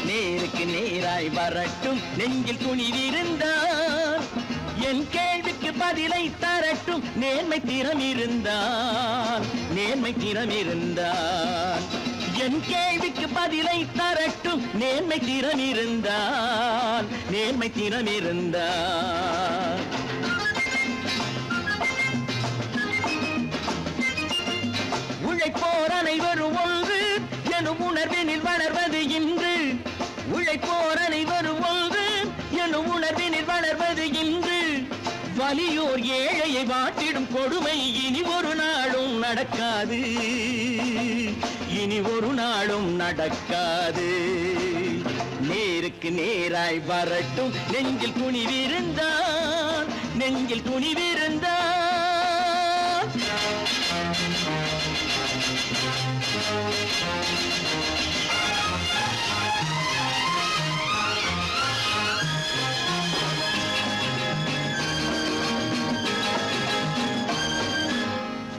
நேருக்கு நேராய் வரட்டும் நெஞ்சில் துணிவிருந்தால் என் கேள்விக்கு பதிலை தரட்டும் நேர்மை திறம் இருந்தால் நேர்மை திறம் இருந்தால் என் கேள்விக்கு பதிலை தரட்டும் நேர்மை திறம் இருந்தால் நேர்மை திறம் இருந்தால் உழைப்போர் அனைவரும் ஒன்று எனும் உணர்வினில் வளர்வது இன்று உழைப்போர் அனைவரும் ஒன்று எனும் உணர்வினில் வளர்வது இன்று வலியோர் ஏழையை வாட்டிடும் கொடுமை இனி ஒரு நாளும் நடக்காது இனி ஒரு நாளும் நடக்காது நேருக்கு நேராய் வரட்டும் நெஞ்சில் துணிவிருந்தால் நெஞ்சில் துணிவிருந்தால்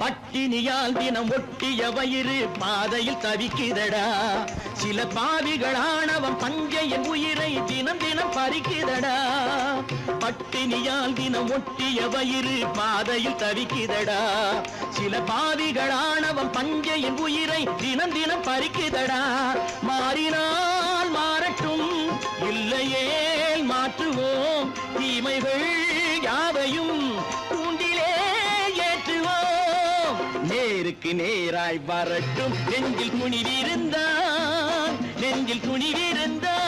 பட்டினியால் தினம் ஒட்டிய வயிறு பாதையில் தவிக்குதடா சில பாவிகளானவன் பஞ்சையின் உயிரை தினம் தினம் பறிக்குதடா பட்டினியால் தினம் ஒட்டிய வயிறு பாதையில் தவிக்குதடா சில பாவிகளானவன் பஞ்சையின் உயிரை தினம் தினம் பறிக்குதடா மாறினால் மாறட்டும் இல்லையே மாற்றுவோம் தீமைகள் யாவையும் கூண்டிலே ஏற்றுவோம் நேருக்கு நேராய் வரட்டும் நெஞ்சில் துணிவிருந்தால் நெஞ்சில் துணிவிருந்தால்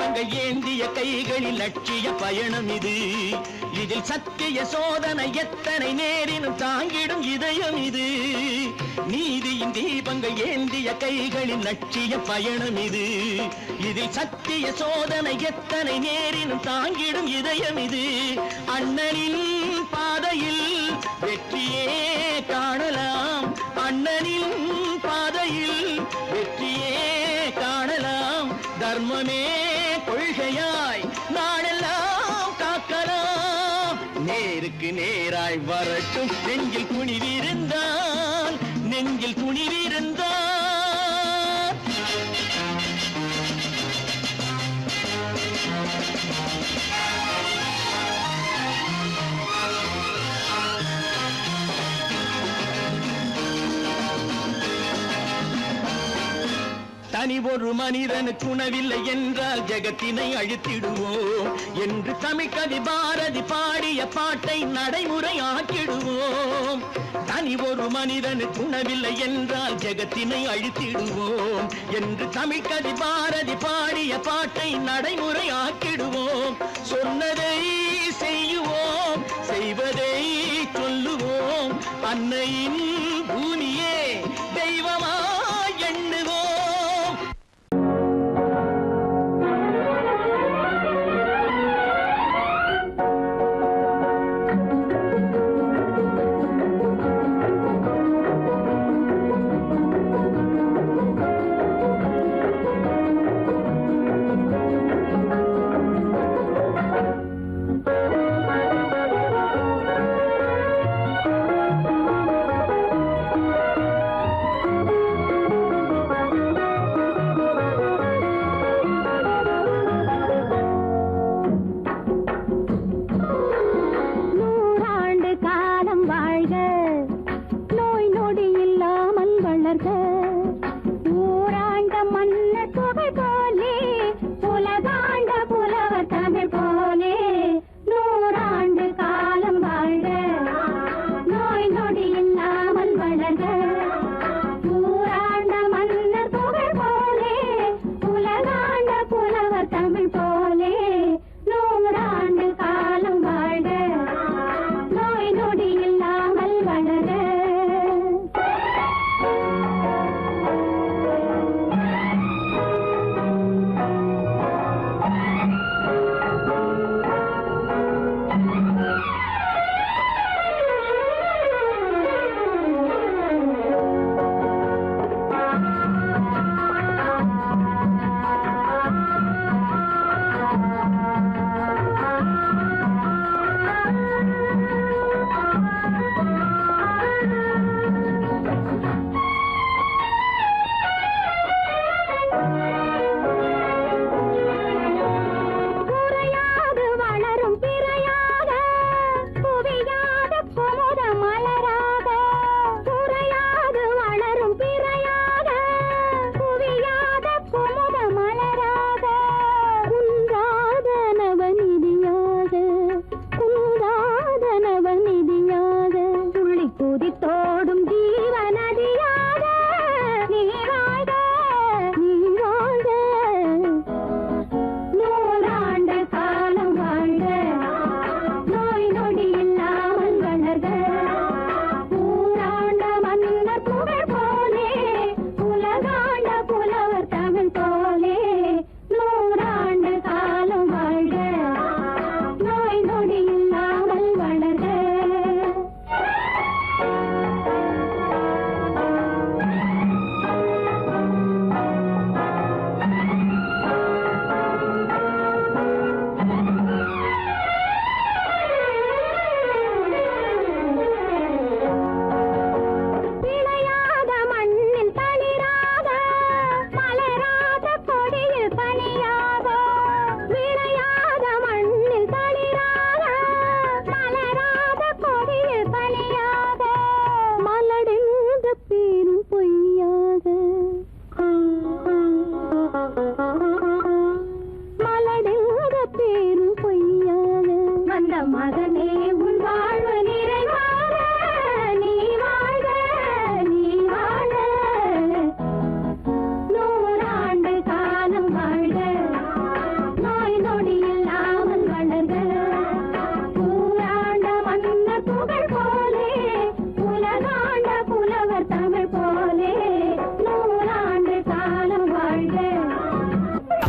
தீபங்கள் ஏந்திய கைகளில் லட்சிய பயணம் இது. இதில் சத்திய சோதனை எத்தனை நேரினும் தாங்கிடும் இதயம் இது. நீதியின் தீபங்கள் ஏந்திய கைகளில் லட்சிய பயணம் இது. இதில் சத்திய சோதனை எத்தனை நேரினும் தாங்கிடும் இதயம் இது. அண்ணனின் பாதையில் வெற்றியே காணலாம். அண்ணனின் பாதையில் வெற்றியே காணலாம். தர்மமே கொள்கையாய் நாடெல்லாம் காக்கலாம். நேருக்கு நேராய் வரட்டும் நெஞ்சில் துணிவிருந்தான், நெஞ்சில் துணிவிருந்தான். தனி ஒரு மனிதனுக்கு உணவில்லை என்றால் ஜெகத்தினை அழித்திடுவோம் என்று தமிழ்கவி பாரதி பாடிய பாட்டை நடைமுறையாக்கிடுவோம். தனி ஒரு மனிதனுக்கு உணவில்லை என்றால் ஜெகத்தினை அழித்திடுவோம் என்று தமிழ்கவி பாரதி பாடிய பாட்டை நடைமுறையாக்கிடுவோம். சொன்னதை செய்யுவோம், செய்வதை சொல்லுவோம். அன்னையின் பூமியே தெய்வமா எண்ணுவோம்.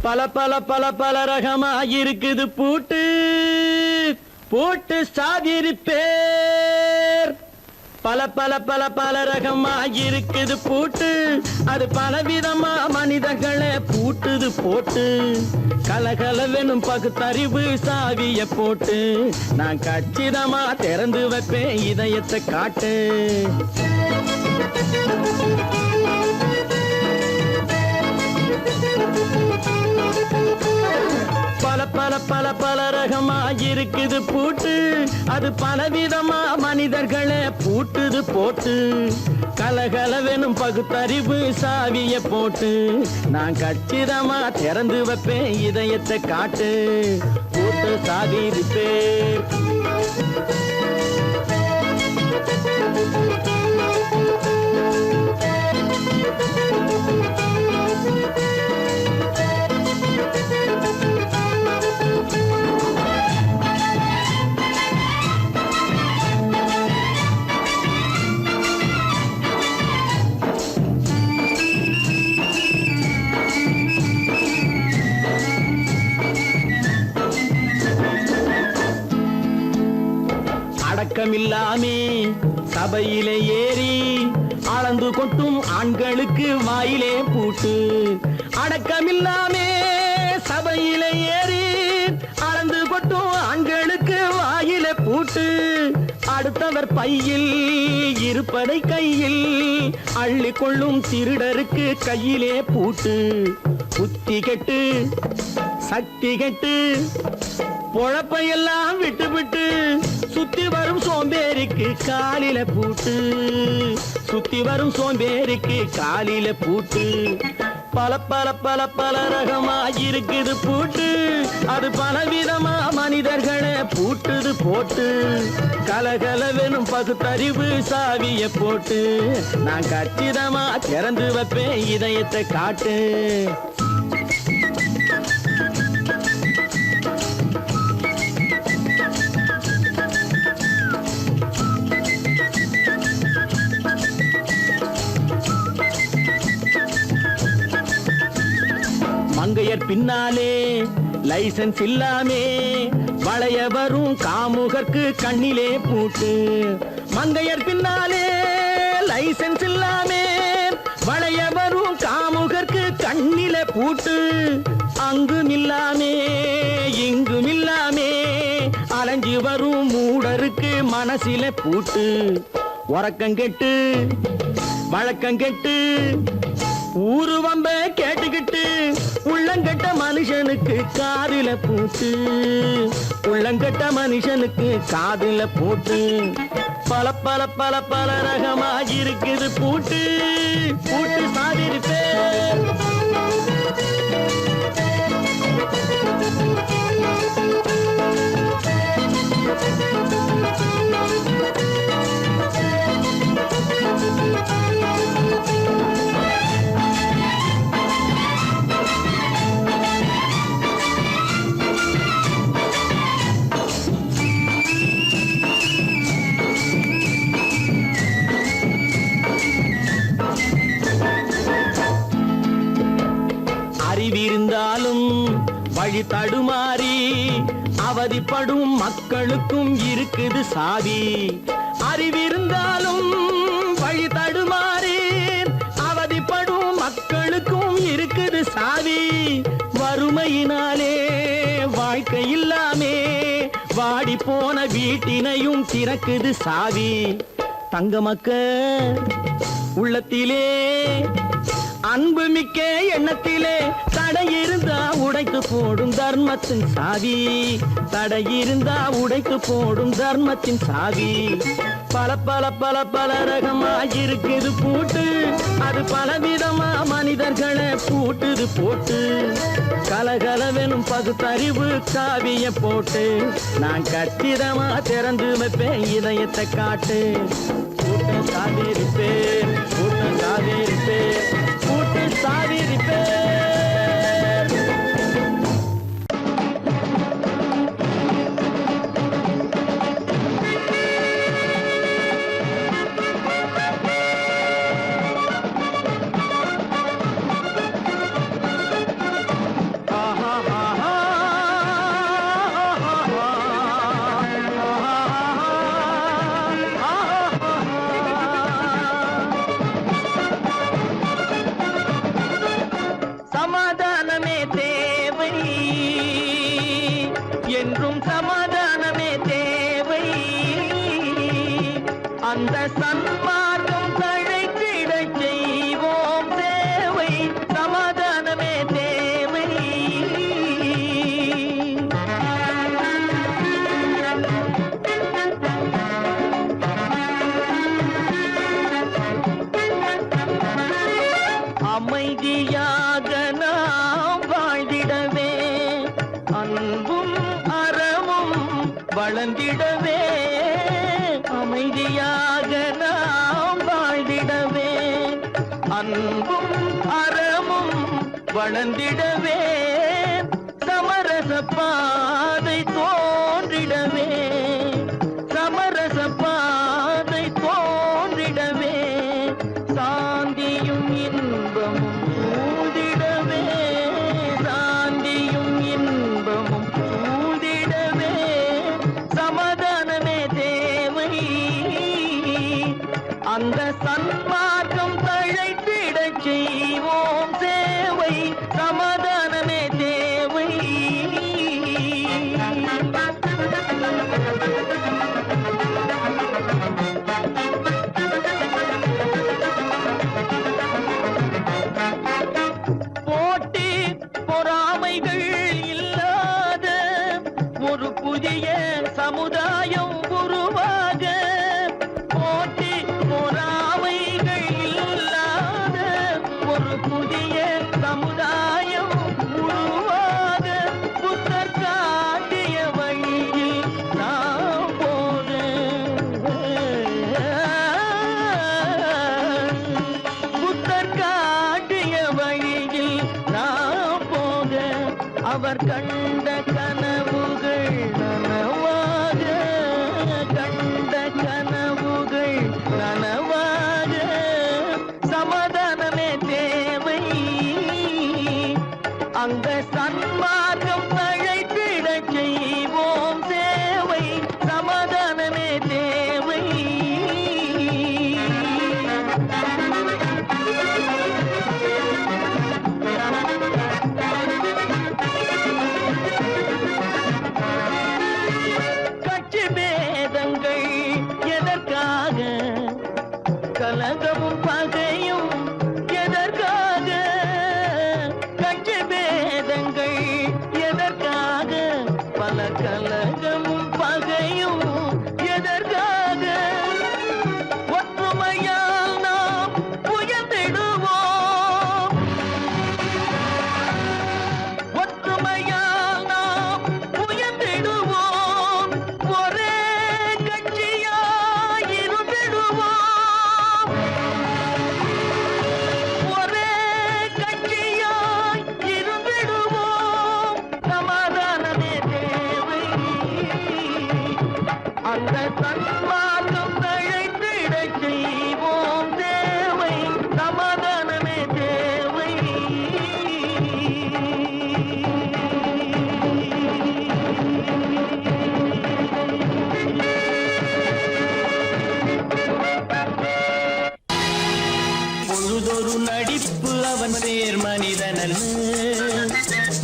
பல பல பல பல ரகமா இருக்குது பூட்டு பூட்டு சாதிரி பேர் பல பல பல பல ரகமா இருக்குது பூட்டு அது பலவிதமா மனிதர்களை பூட்டுது போட்டு கலகலவெனும் பகுத்தறிவு சாவிய போட்டு நான் கச்சிதமா திறந்து வைப்பேன் இதயத்தை காட்டு பல பல பல பல ரகமா இருக்குது பூட்டு அது பலவிதமா மனிதர்களை பூட்டுது போட்டு கலகலவெனும் பகுத்தறிவு சாவிய போட்டு நான் கச்சிதமா திறந்து வைப்பேன் இதயத்தை காட்டு பூட்டு சாதிரி பேர் அடக்கமில்லாமே சபையிலே ஏறி அளந்து கொட்டும் ஆண்களுக்கு வாயிலே பூட்டு அடக்கமில்லாமே சபையிலே ஏறி அளந்து கொட்டும் ஆண்களுக்கு வாயிலே பூட்டு அடுத்தவர் பையில் இருப்பதை கையில் அள்ளி கொள்ளும் திருடருக்கு கையிலே பூட்டு புத்தி கெட்டு சக்தி கெட்டு பொழப்பையெல்லாம் விட்டு விட்டு சுத்தி வரும் சோம்பேறிக்கு காலில பூட்டு சுத்தி வரும் சோம்பேறிக்கு காலில பூட்டு பல பல பல பல ரகமா இருக்குது பூட்டு அது பலவிதமா மனிதர்களை பூட்டுது போட்டு கலகலவெனும் பகுத்தறிவு சாவிய போட்டு நான் கச்சிதமா திறந்து வைப்பேன் இதயத்தை காட்டு மங்கையர் பின்னாலே லைசன்ஸ் இல்லாமே வளைய வரும் காமுகர்க்கு கண்ணிலே பூட்டு மங்கையர் பின்னாலே லைசன்ஸ் இல்லாமே வளைய வரும் காமுகர்க்கு கண்ணிலே பூட்டு அங்கும் இல்லாமே இங்கும் இல்லாமே அலைஞ்சு வரும் மூடருக்கு மனசில பூட்டு உறக்கங்கெட்டு வழக்கங்கெட்டு ஊரு வம்ப கேட்டுக்கிட்டு உள்ளங்கட்ட மனுஷனுக்கு காதில பூட்டு உள்ளங்கட்ட மனுஷனுக்கு காதில பூட்டு பல பல பல பல ரகமா இருக்குது பூட்டு பூட்டு சாதிரி பேர் அறிவிருந்தாலும் வழி தடுமாறி அவதிப்படும் மக்களுக்கும் இருக்குது சாவி அறிவிருந்தாலும் வழி தடுமாறி அவதிப்படும் மக்களுக்கும் இருக்குது சாவி வறுமையினாலே வாழ்க்கை இல்லாமே வாடி போன வீட்டினையும் திறக்குது சாவி தங்க மக்க உள்ளத்திலே அன்பு மிக்க எண்ணத்திலே தடை இருந்தா உடைத்து போடும் தர்மத்தின் சாவி தடை இருந்தா உடைத்து போடும் தர்மத்தின் சாவி பல பல பல பல ரகமா இருக்குது பூட்டு அது பலவிதமா மனிதர்களை பூட்டுது போட்டு கலகலவெனும் பகுத்தறிவு சாவிய போட்டு நான் கச்சிதமா திறந்து வைப்பேன் இதயத்தை காட்டு பூட்டு சாவிரி பேர் பூட்டு சாவிரி பேர் பூட்டு சாவிரி பேர் அந்த சன்மார்க்கம் தழைத்திடச் செய்வோம் சேவை, சமாதானமே தேவை. அமைதியாக நாம் வாழ்ந்திடவே, அன்பும் அறமும் வளர்ந்திடவே. அமைதியாக நாம் வாழ்ந்திடவே, அன்பும் அறமும் வளர்ந்திடவே. சமரச பாதை தோன்றிடவே, சமரச பாதை தோன்றிடவே. சாந்தியும் இன்பமும் சூழ்ந்திடவே, சாந்தியும் இன்பமும் சூழ்ந்திடவே. சமாதானமே தேவை, அந்த சன்மார்க்கம் தழைத்திடச் செய்வோம் சேவை, சமாதானமே தேவை. போட்டி பொறாமைகள் இல்லாத ஒரு புதிய சமுதாயம் உருவாக. போட்டி பொறாமைகள் இல்லாத ஒரு புதிய சமுதாயம் உருவாக. புத்தர் காட்டிய வழியில் நாம் போக, புத்தர் காட்டிய வழியில் நாம் போக. அவர் கண்ட கனவுகள் நனவாக, கண்ட கனவுகள் நனவாக. சமாதானமே தேவை, அந்த சன்மார்க்கம் தழைத்திடச் செய்வோம் சேவை, சமாதானமே தேவை. கட்சி பேதங்கள் எதற்காக, கலகமும் பகையும் எதற்காக. கட்சி பேதங்கள் எதற்காக, பல கலகமும் பகையும் எதற்காக. ஒற்றுமையால் நாம் உயர்ந்திடுவோம், ஒற்றுமையால் நாம் உயர்ந்திடுவோம். ஒரே கட்சியாய் இருந்திடுவோம், ஒரே கட்சியாய் இருந்திடுவோம். சமாதானமே தேவை, அந்த சன்மார்க்கம் தழைத்திடச் செய்வோம் தேவை, சமாதானமே தேவை. பொழுதொரு நடிப்பு அவன் பேர் மனிதனல்ல,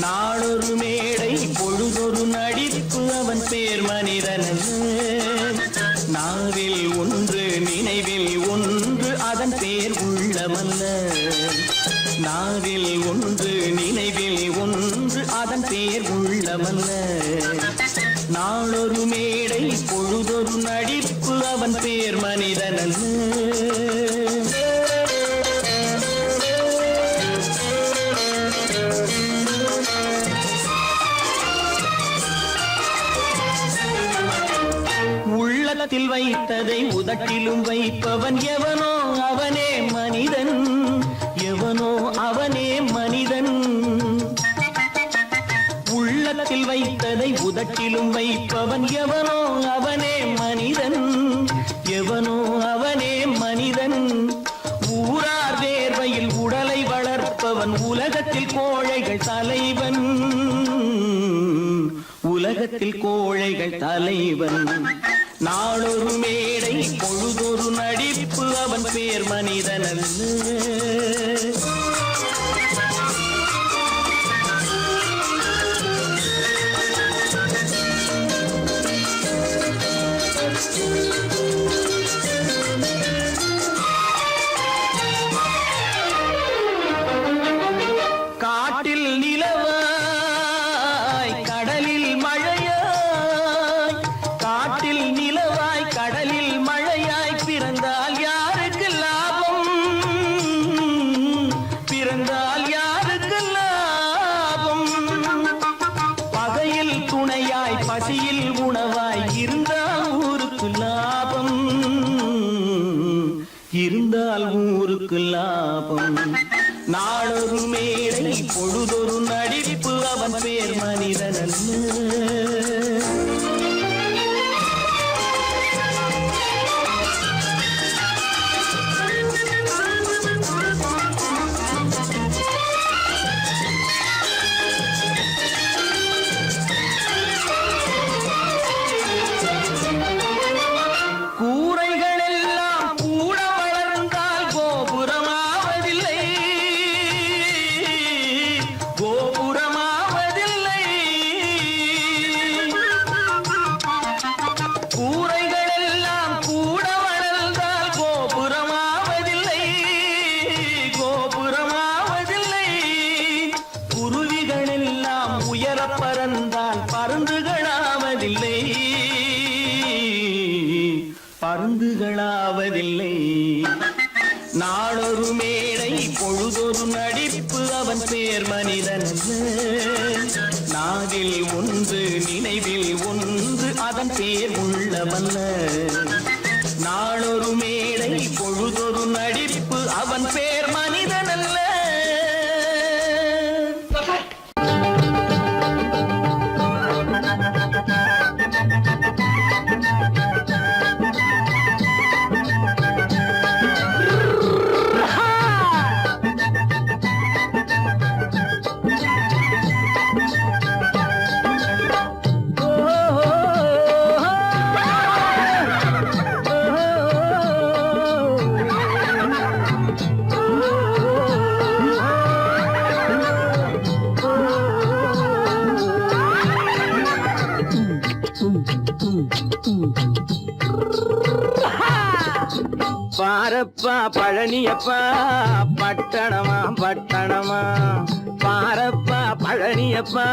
நாளொரு மேடை. பொழுதொரு நடிப்பு அவன் பேர் மனிதனல்ல, நாவில் ஒன்று நினைவில் ஒன்று அதன் பேர் உள்ளமல்ல. நாவில் ஒன்று நினைவில் ஒன்று அதன் பேர் உள்ளமல்ல. நாளொரு மேடை பொழுதொரு நடிப்பு அவன் பேர் மனிதனல்ல. உள்ளத்தில் வைத்ததை உதட்டிலும் வைப்பவன் எவனோ அவனே மனிதன், எவனோ அவனே மனிதன். உள்ளத்தில் வைத்ததை உதட்டிலும் வைப்பவன் எவனோ அவனே மனிதன், எவனோ அவனே மனிதன். ஊரார் வேர்வையில் உடலை வளர்ப்பவன் உலகத்தில் கோழைகள் தலைவன், உலகத்தில் கோழைகள் தலைவன். நாளொரு மேடை பொழுதொரு நடிப்பு அவன் பேர் மனிதனல்ல. நாளொரு மேடை பொழுதொரு நடிப்பு அவன் பேர் மனிதனல்ல. பருந்துகளாவதில்லை. நாளொரு மேடை பொழுதொரு நடிப்பு அவன் பேர் மனிதனல்ல. நாவில் ஒன்று நினைவில் ஒன்று அதன் பேர் உள்ளவல்ல. நாளொரு மேடை பொழுதொரு நடிப்பு அவன் பேர் மனிதனல்ல. பாரப்பா பழனியப்பா பட்டணமா பட்டணமா, பாரப்பா பழனியப்பா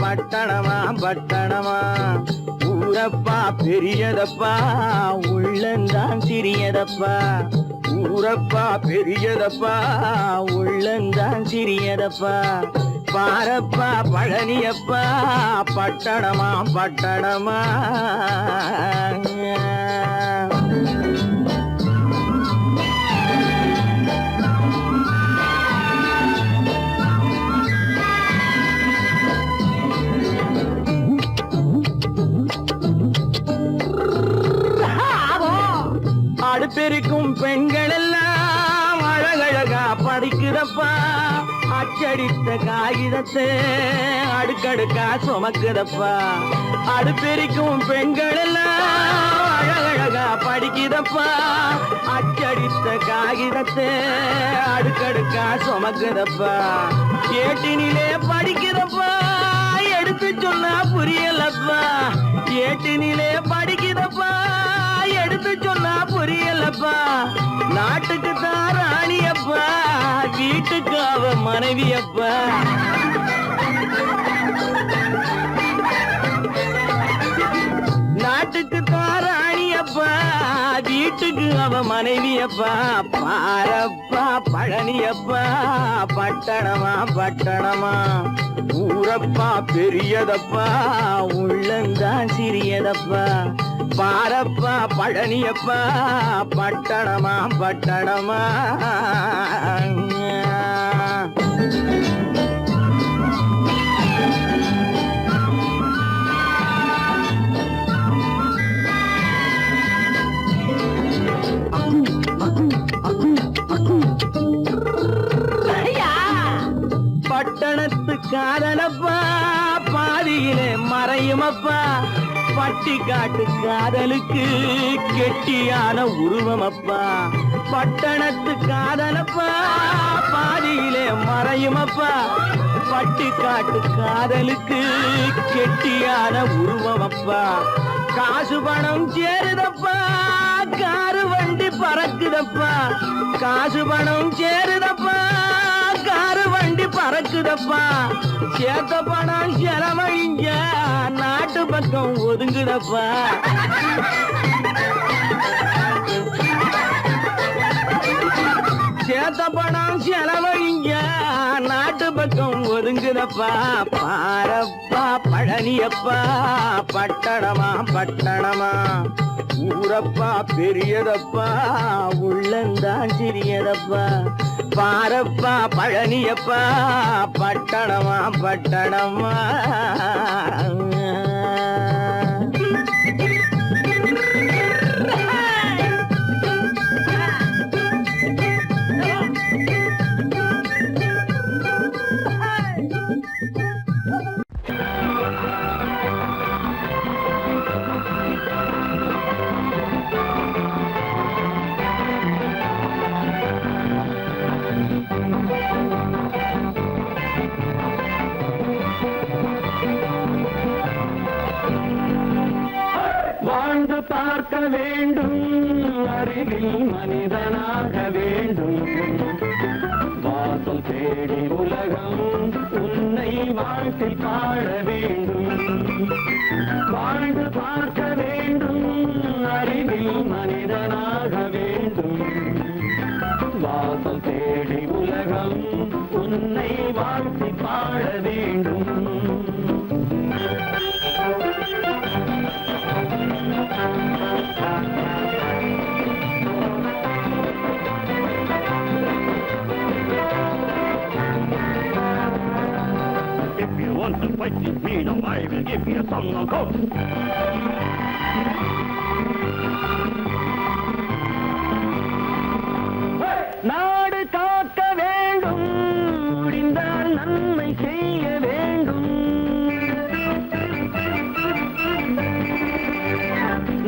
பட்டணமா பட்டணமா. ஊரப்பா பெரியதப்பா உள்ளந்தான் சிறியதப்பா. ஊரப்பா பெரியதப்பா உள்ளந்தான் சிறியதப்பா. பாரப்பா பழனியப்பா பட்டணமா பட்டணமா. அடுப்பெருக்கும் பெண்கள் எல்லாம் அழகழகா படிக்குதப்பா. அச்சடித்த காகிதத்தை அடுக்கடுக்கா சுமக்குதப்பா. அடுப்பெருக்கும் பெண்கள் எல்லாம் அழகழகா படிக்குதப்பா. அச்சடித்த காகிதத்தை அடுக்கடுக்கா சுமக்குதப்பா. ஏட்டினிலே படிக்குதப்பா எடுத்து சொன்னா புரியலப்பா. ஏட்டினிலே படிக்குதப்பா எடுத்து சொன்னா புரியலப்பா. நாட்டுக்கு தான் ராணியப்பா வீட்டுக்கு அவ மனைவியப்பா. நாட்டுக்கு தான் ராணியப்பா வீட்டுக்கு அவ மனைவியப்பா. பாரப்பா பழனியப்பா பட்டணமா பட்டணமா. ஊரப்பா பெரியதப்பா உள்ளந்தான் சிறியதப்பா. பாரப்பா பழனியப்பா பட்டணமா பட்டணமா. பட்டணத்து காதலப்பா பாதியிலே மறையுமப்பா. பட்டி காட்டு காதலுக்கு கெட்டியான உருவமப்பா. பட்டணத்து காதலப்பா பாதியிலே மறையுமப்பா. பட்டி காட்டு காதலுக்கு கெட்டியான உருவமப்பா. காசு பணம் சேருதப்பா காரு வண்டி பறக்குதப்பா. காசு பணம் சேருதப்பா காரு வண்டி பறக்குதப்பா. சேத்த பணம் செலவழிஞ்ச நாட்டு பக்கம் ஒதுங்குதப்பா. சேத்த பணம் செலவழிஞ்ச நாட்டு பக்கம் ஒதுங்குதப்பா. பாரப்பா பழனியப்பா பட்டணமா பட்டணமா. ஊரப்பா பெரியதப்பா உள்ளந்தான் சிறியதப்பா பாரப்பா பழனியப்பா பட்டணமா பட்டணமா வாழ்ந்து பார்க்க வேண்டும் அறிவில் மனிதனாக வேண்டும் வாசல் தேடி உலகம் உன்னை வாழ்த்தி பாட வேண்டும் வாழ்ந்து பார்க்க வேண்டும் அறிவில் மனிதனாக வேண்டும் வாசல் தேடி உலகம் உன்னை வாழ்த்தி பாட வேண்டும் If you want to fight with me, now I will give you a song of hope. நாடு காக்க வேண்டும் முடிந்தால் நன்மை செய்ய வேண்டும்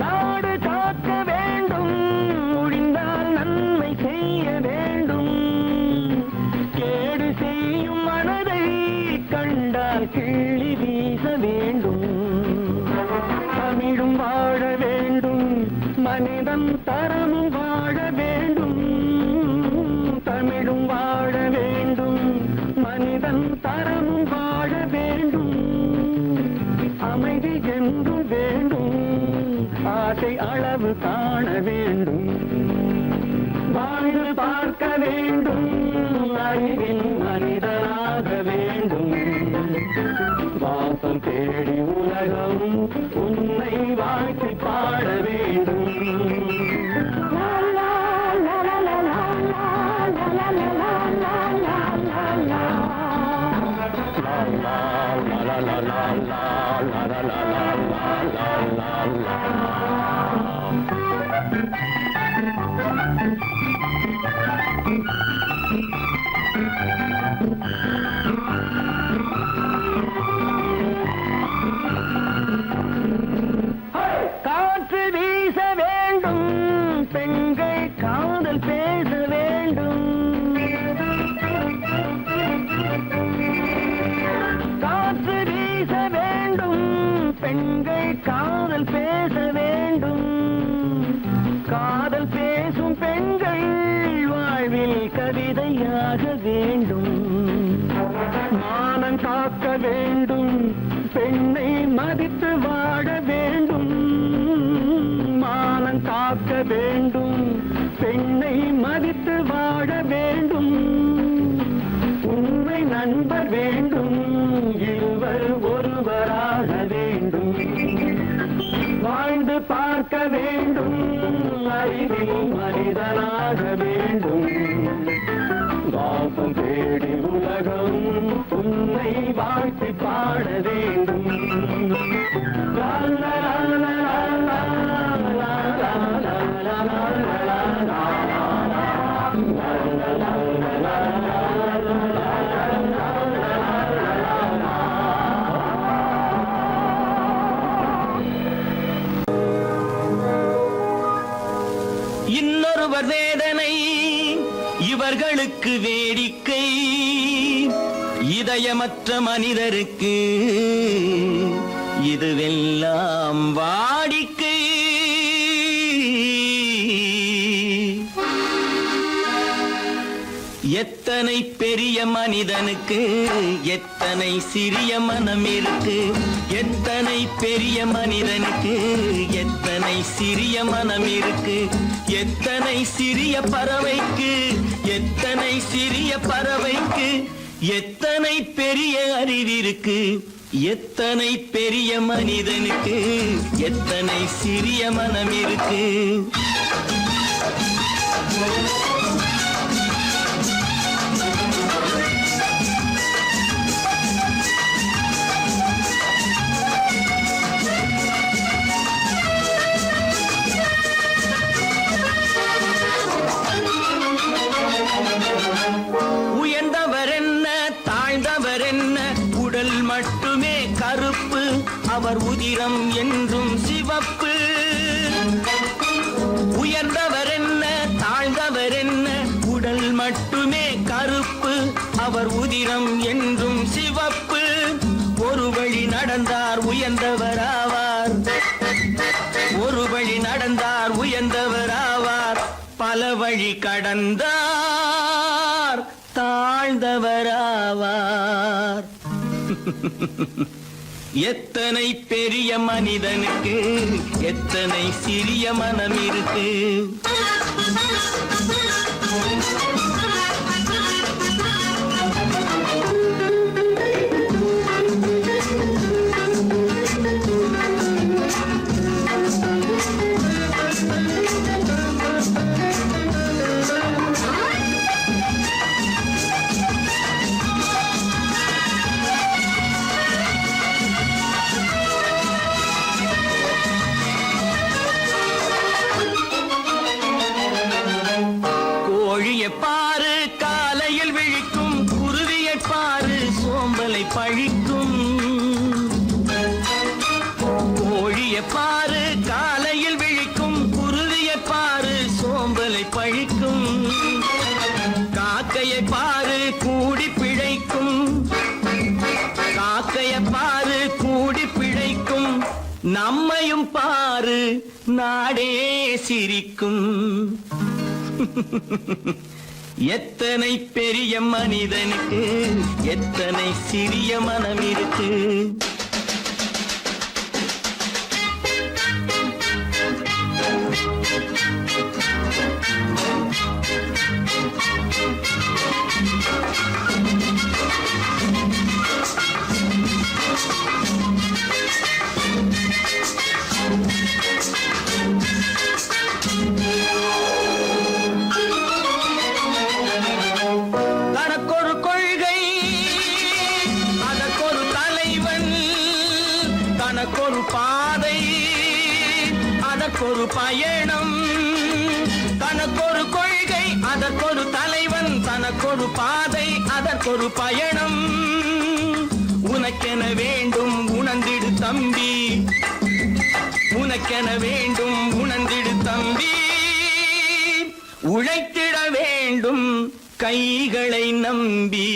நாடு காக்க வேண்டும் முடிந்தால் நன்மை செய்ய வேண்டும் கேடு செய்யும் மனதை கண்டால் கிள்ளி வீச வேண்டும் தமிழும் வாழ வேண்டும் மனிதன் தரமும் வாழ வேண்டும் தமிழும் வாழ வேண்டும் மனிதன் தரமும் வாழ வேண்டும் அமைதி என்றும் வேண்டும் ஆசை அளவு காண வேண்டும் வாழ்ந்து பார்க்க வேண்டும் அறிவில் மனிதனாக வேண்டும் வாசல் தேடி உலகம் உன்னை வாழ்த்தி பாட வேண்டும் காற்று வீச வேண்டும் பெண்கள் காதல் பேச வேண்டும் காற்று வீச வேண்டும் பெண்கள் காதல் பேச வேண்டும் காதல் பேசும் பெண்கள் வாழ்வில் கவிதையாக வேண்டும் மானம் காக்க வேண்டும் பெண்ணை மதித்து வாழ வேண்டும் மானம் காக்க வேண்டும் பெண்ணை மதித்து வாழ வேண்டும் உண்மை நண்பர் வேண்டும் இருவர் ஒருவராக வேண்டும் வாழ்ந்து பார்க்க வேண்டும் அறிவில் மனிதனாக வேண்டும் வாசம் தேடி உலகம் உன்னை வாழ்த்தி பாட வேண்டும் லா லா லா லா லா லா லா லா லா இன்னொருவர் வேதனை இவர்களுக்கு வேடிக்கை இதயமற்ற மனிதருக்கு இதுவெல்லாம் வாடிக்கை எத்தனை பெரிய மனிதனுக்கு எத்தனை சிறிய மனம் இருக்கு எத்தனை பெரிய மனிதனுக்கு எத்தனை சிறிய மனம் இருக்கு எத்தனை சிறிய பறவைக்கு எத்தனை சிறிய பறவைக்கு எத்தனை பெரிய அறிவிருக்கு எத்தனை பெரிய மனிதனுக்கு எத்தனை சிறிய மனம் இருக்கு. உயர்ந்தவர் என்ன தாழ்ந்தவர் என்ன, உடல் மட்டுமே கருப்பு, அவர் உதிரம் என்றும் சிவப்பு. உயர்ந்தவர் என்ன தாழ்ந்தவர் என்ன, உடல் மட்டுமே கருப்பு, அவர் உதிரம் என்றும் சிவப்பு. ஒரு வழி நடந்தார் உயர்ந்தவராவார், ஒரு வழி நடந்தார் உயர்ந்தவராவார், பல வழி கடந்தார் தாழ்ந்தவராவார். எத்தனை பெரிய மனிதனுக்கு எத்தனை சிறிய மனம் இருக்கு. பாரு காலையில் விழிக்கும், குருவியை பாரு சோம்பலை பழிக்கும். கோழியை பாரு காலையில் விழிக்கும், குருவியை பாரு சோம்பலை பழிக்கும். காக்கையை பாரு கூடி பிழைக்கும், காக்கையை பாரு கூடி பிழைக்கும். நம்மையும் பாரு நாடே சிரிக்கும். எத்தனை பெரிய மனிதனுக்கு எத்தனை சிறிய மனம் இருக்கு. தனக்கொரு கொள்கை அதற்கொரு தலைவன், தனக்கொரு பாதை அதற்கொரு பயணம். தனக்கொரு கொள்கை அதற்கொரு தலைவன், தனக்கொரு பாதை அதற்கொரு பயணம். உனக்கென வேண்டும் உணர்ந்திடு தம்பி, உனக்கென வேண்டும் உணர்ந்திடு தம்பி. உழைத்திட வேண்டும் கைகளை நம்பி.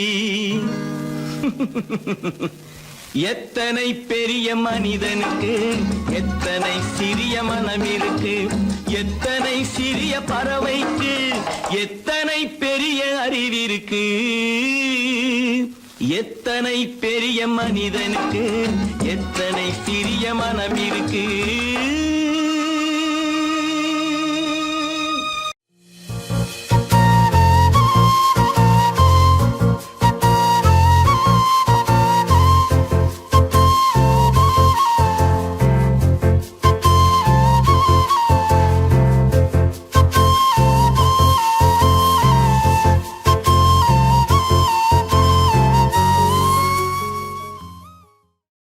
எத்தனை பெரிய மனிதனுக்கு எத்தனை சிறிய மனம் இருக்கு. எத்தனை சிறிய பறவைக்கு எத்தனை பெரிய அறிவிருக்கு. எத்தனை பெரிய மனிதனுக்கு எத்தனை சிறிய மனம் இருக்கு.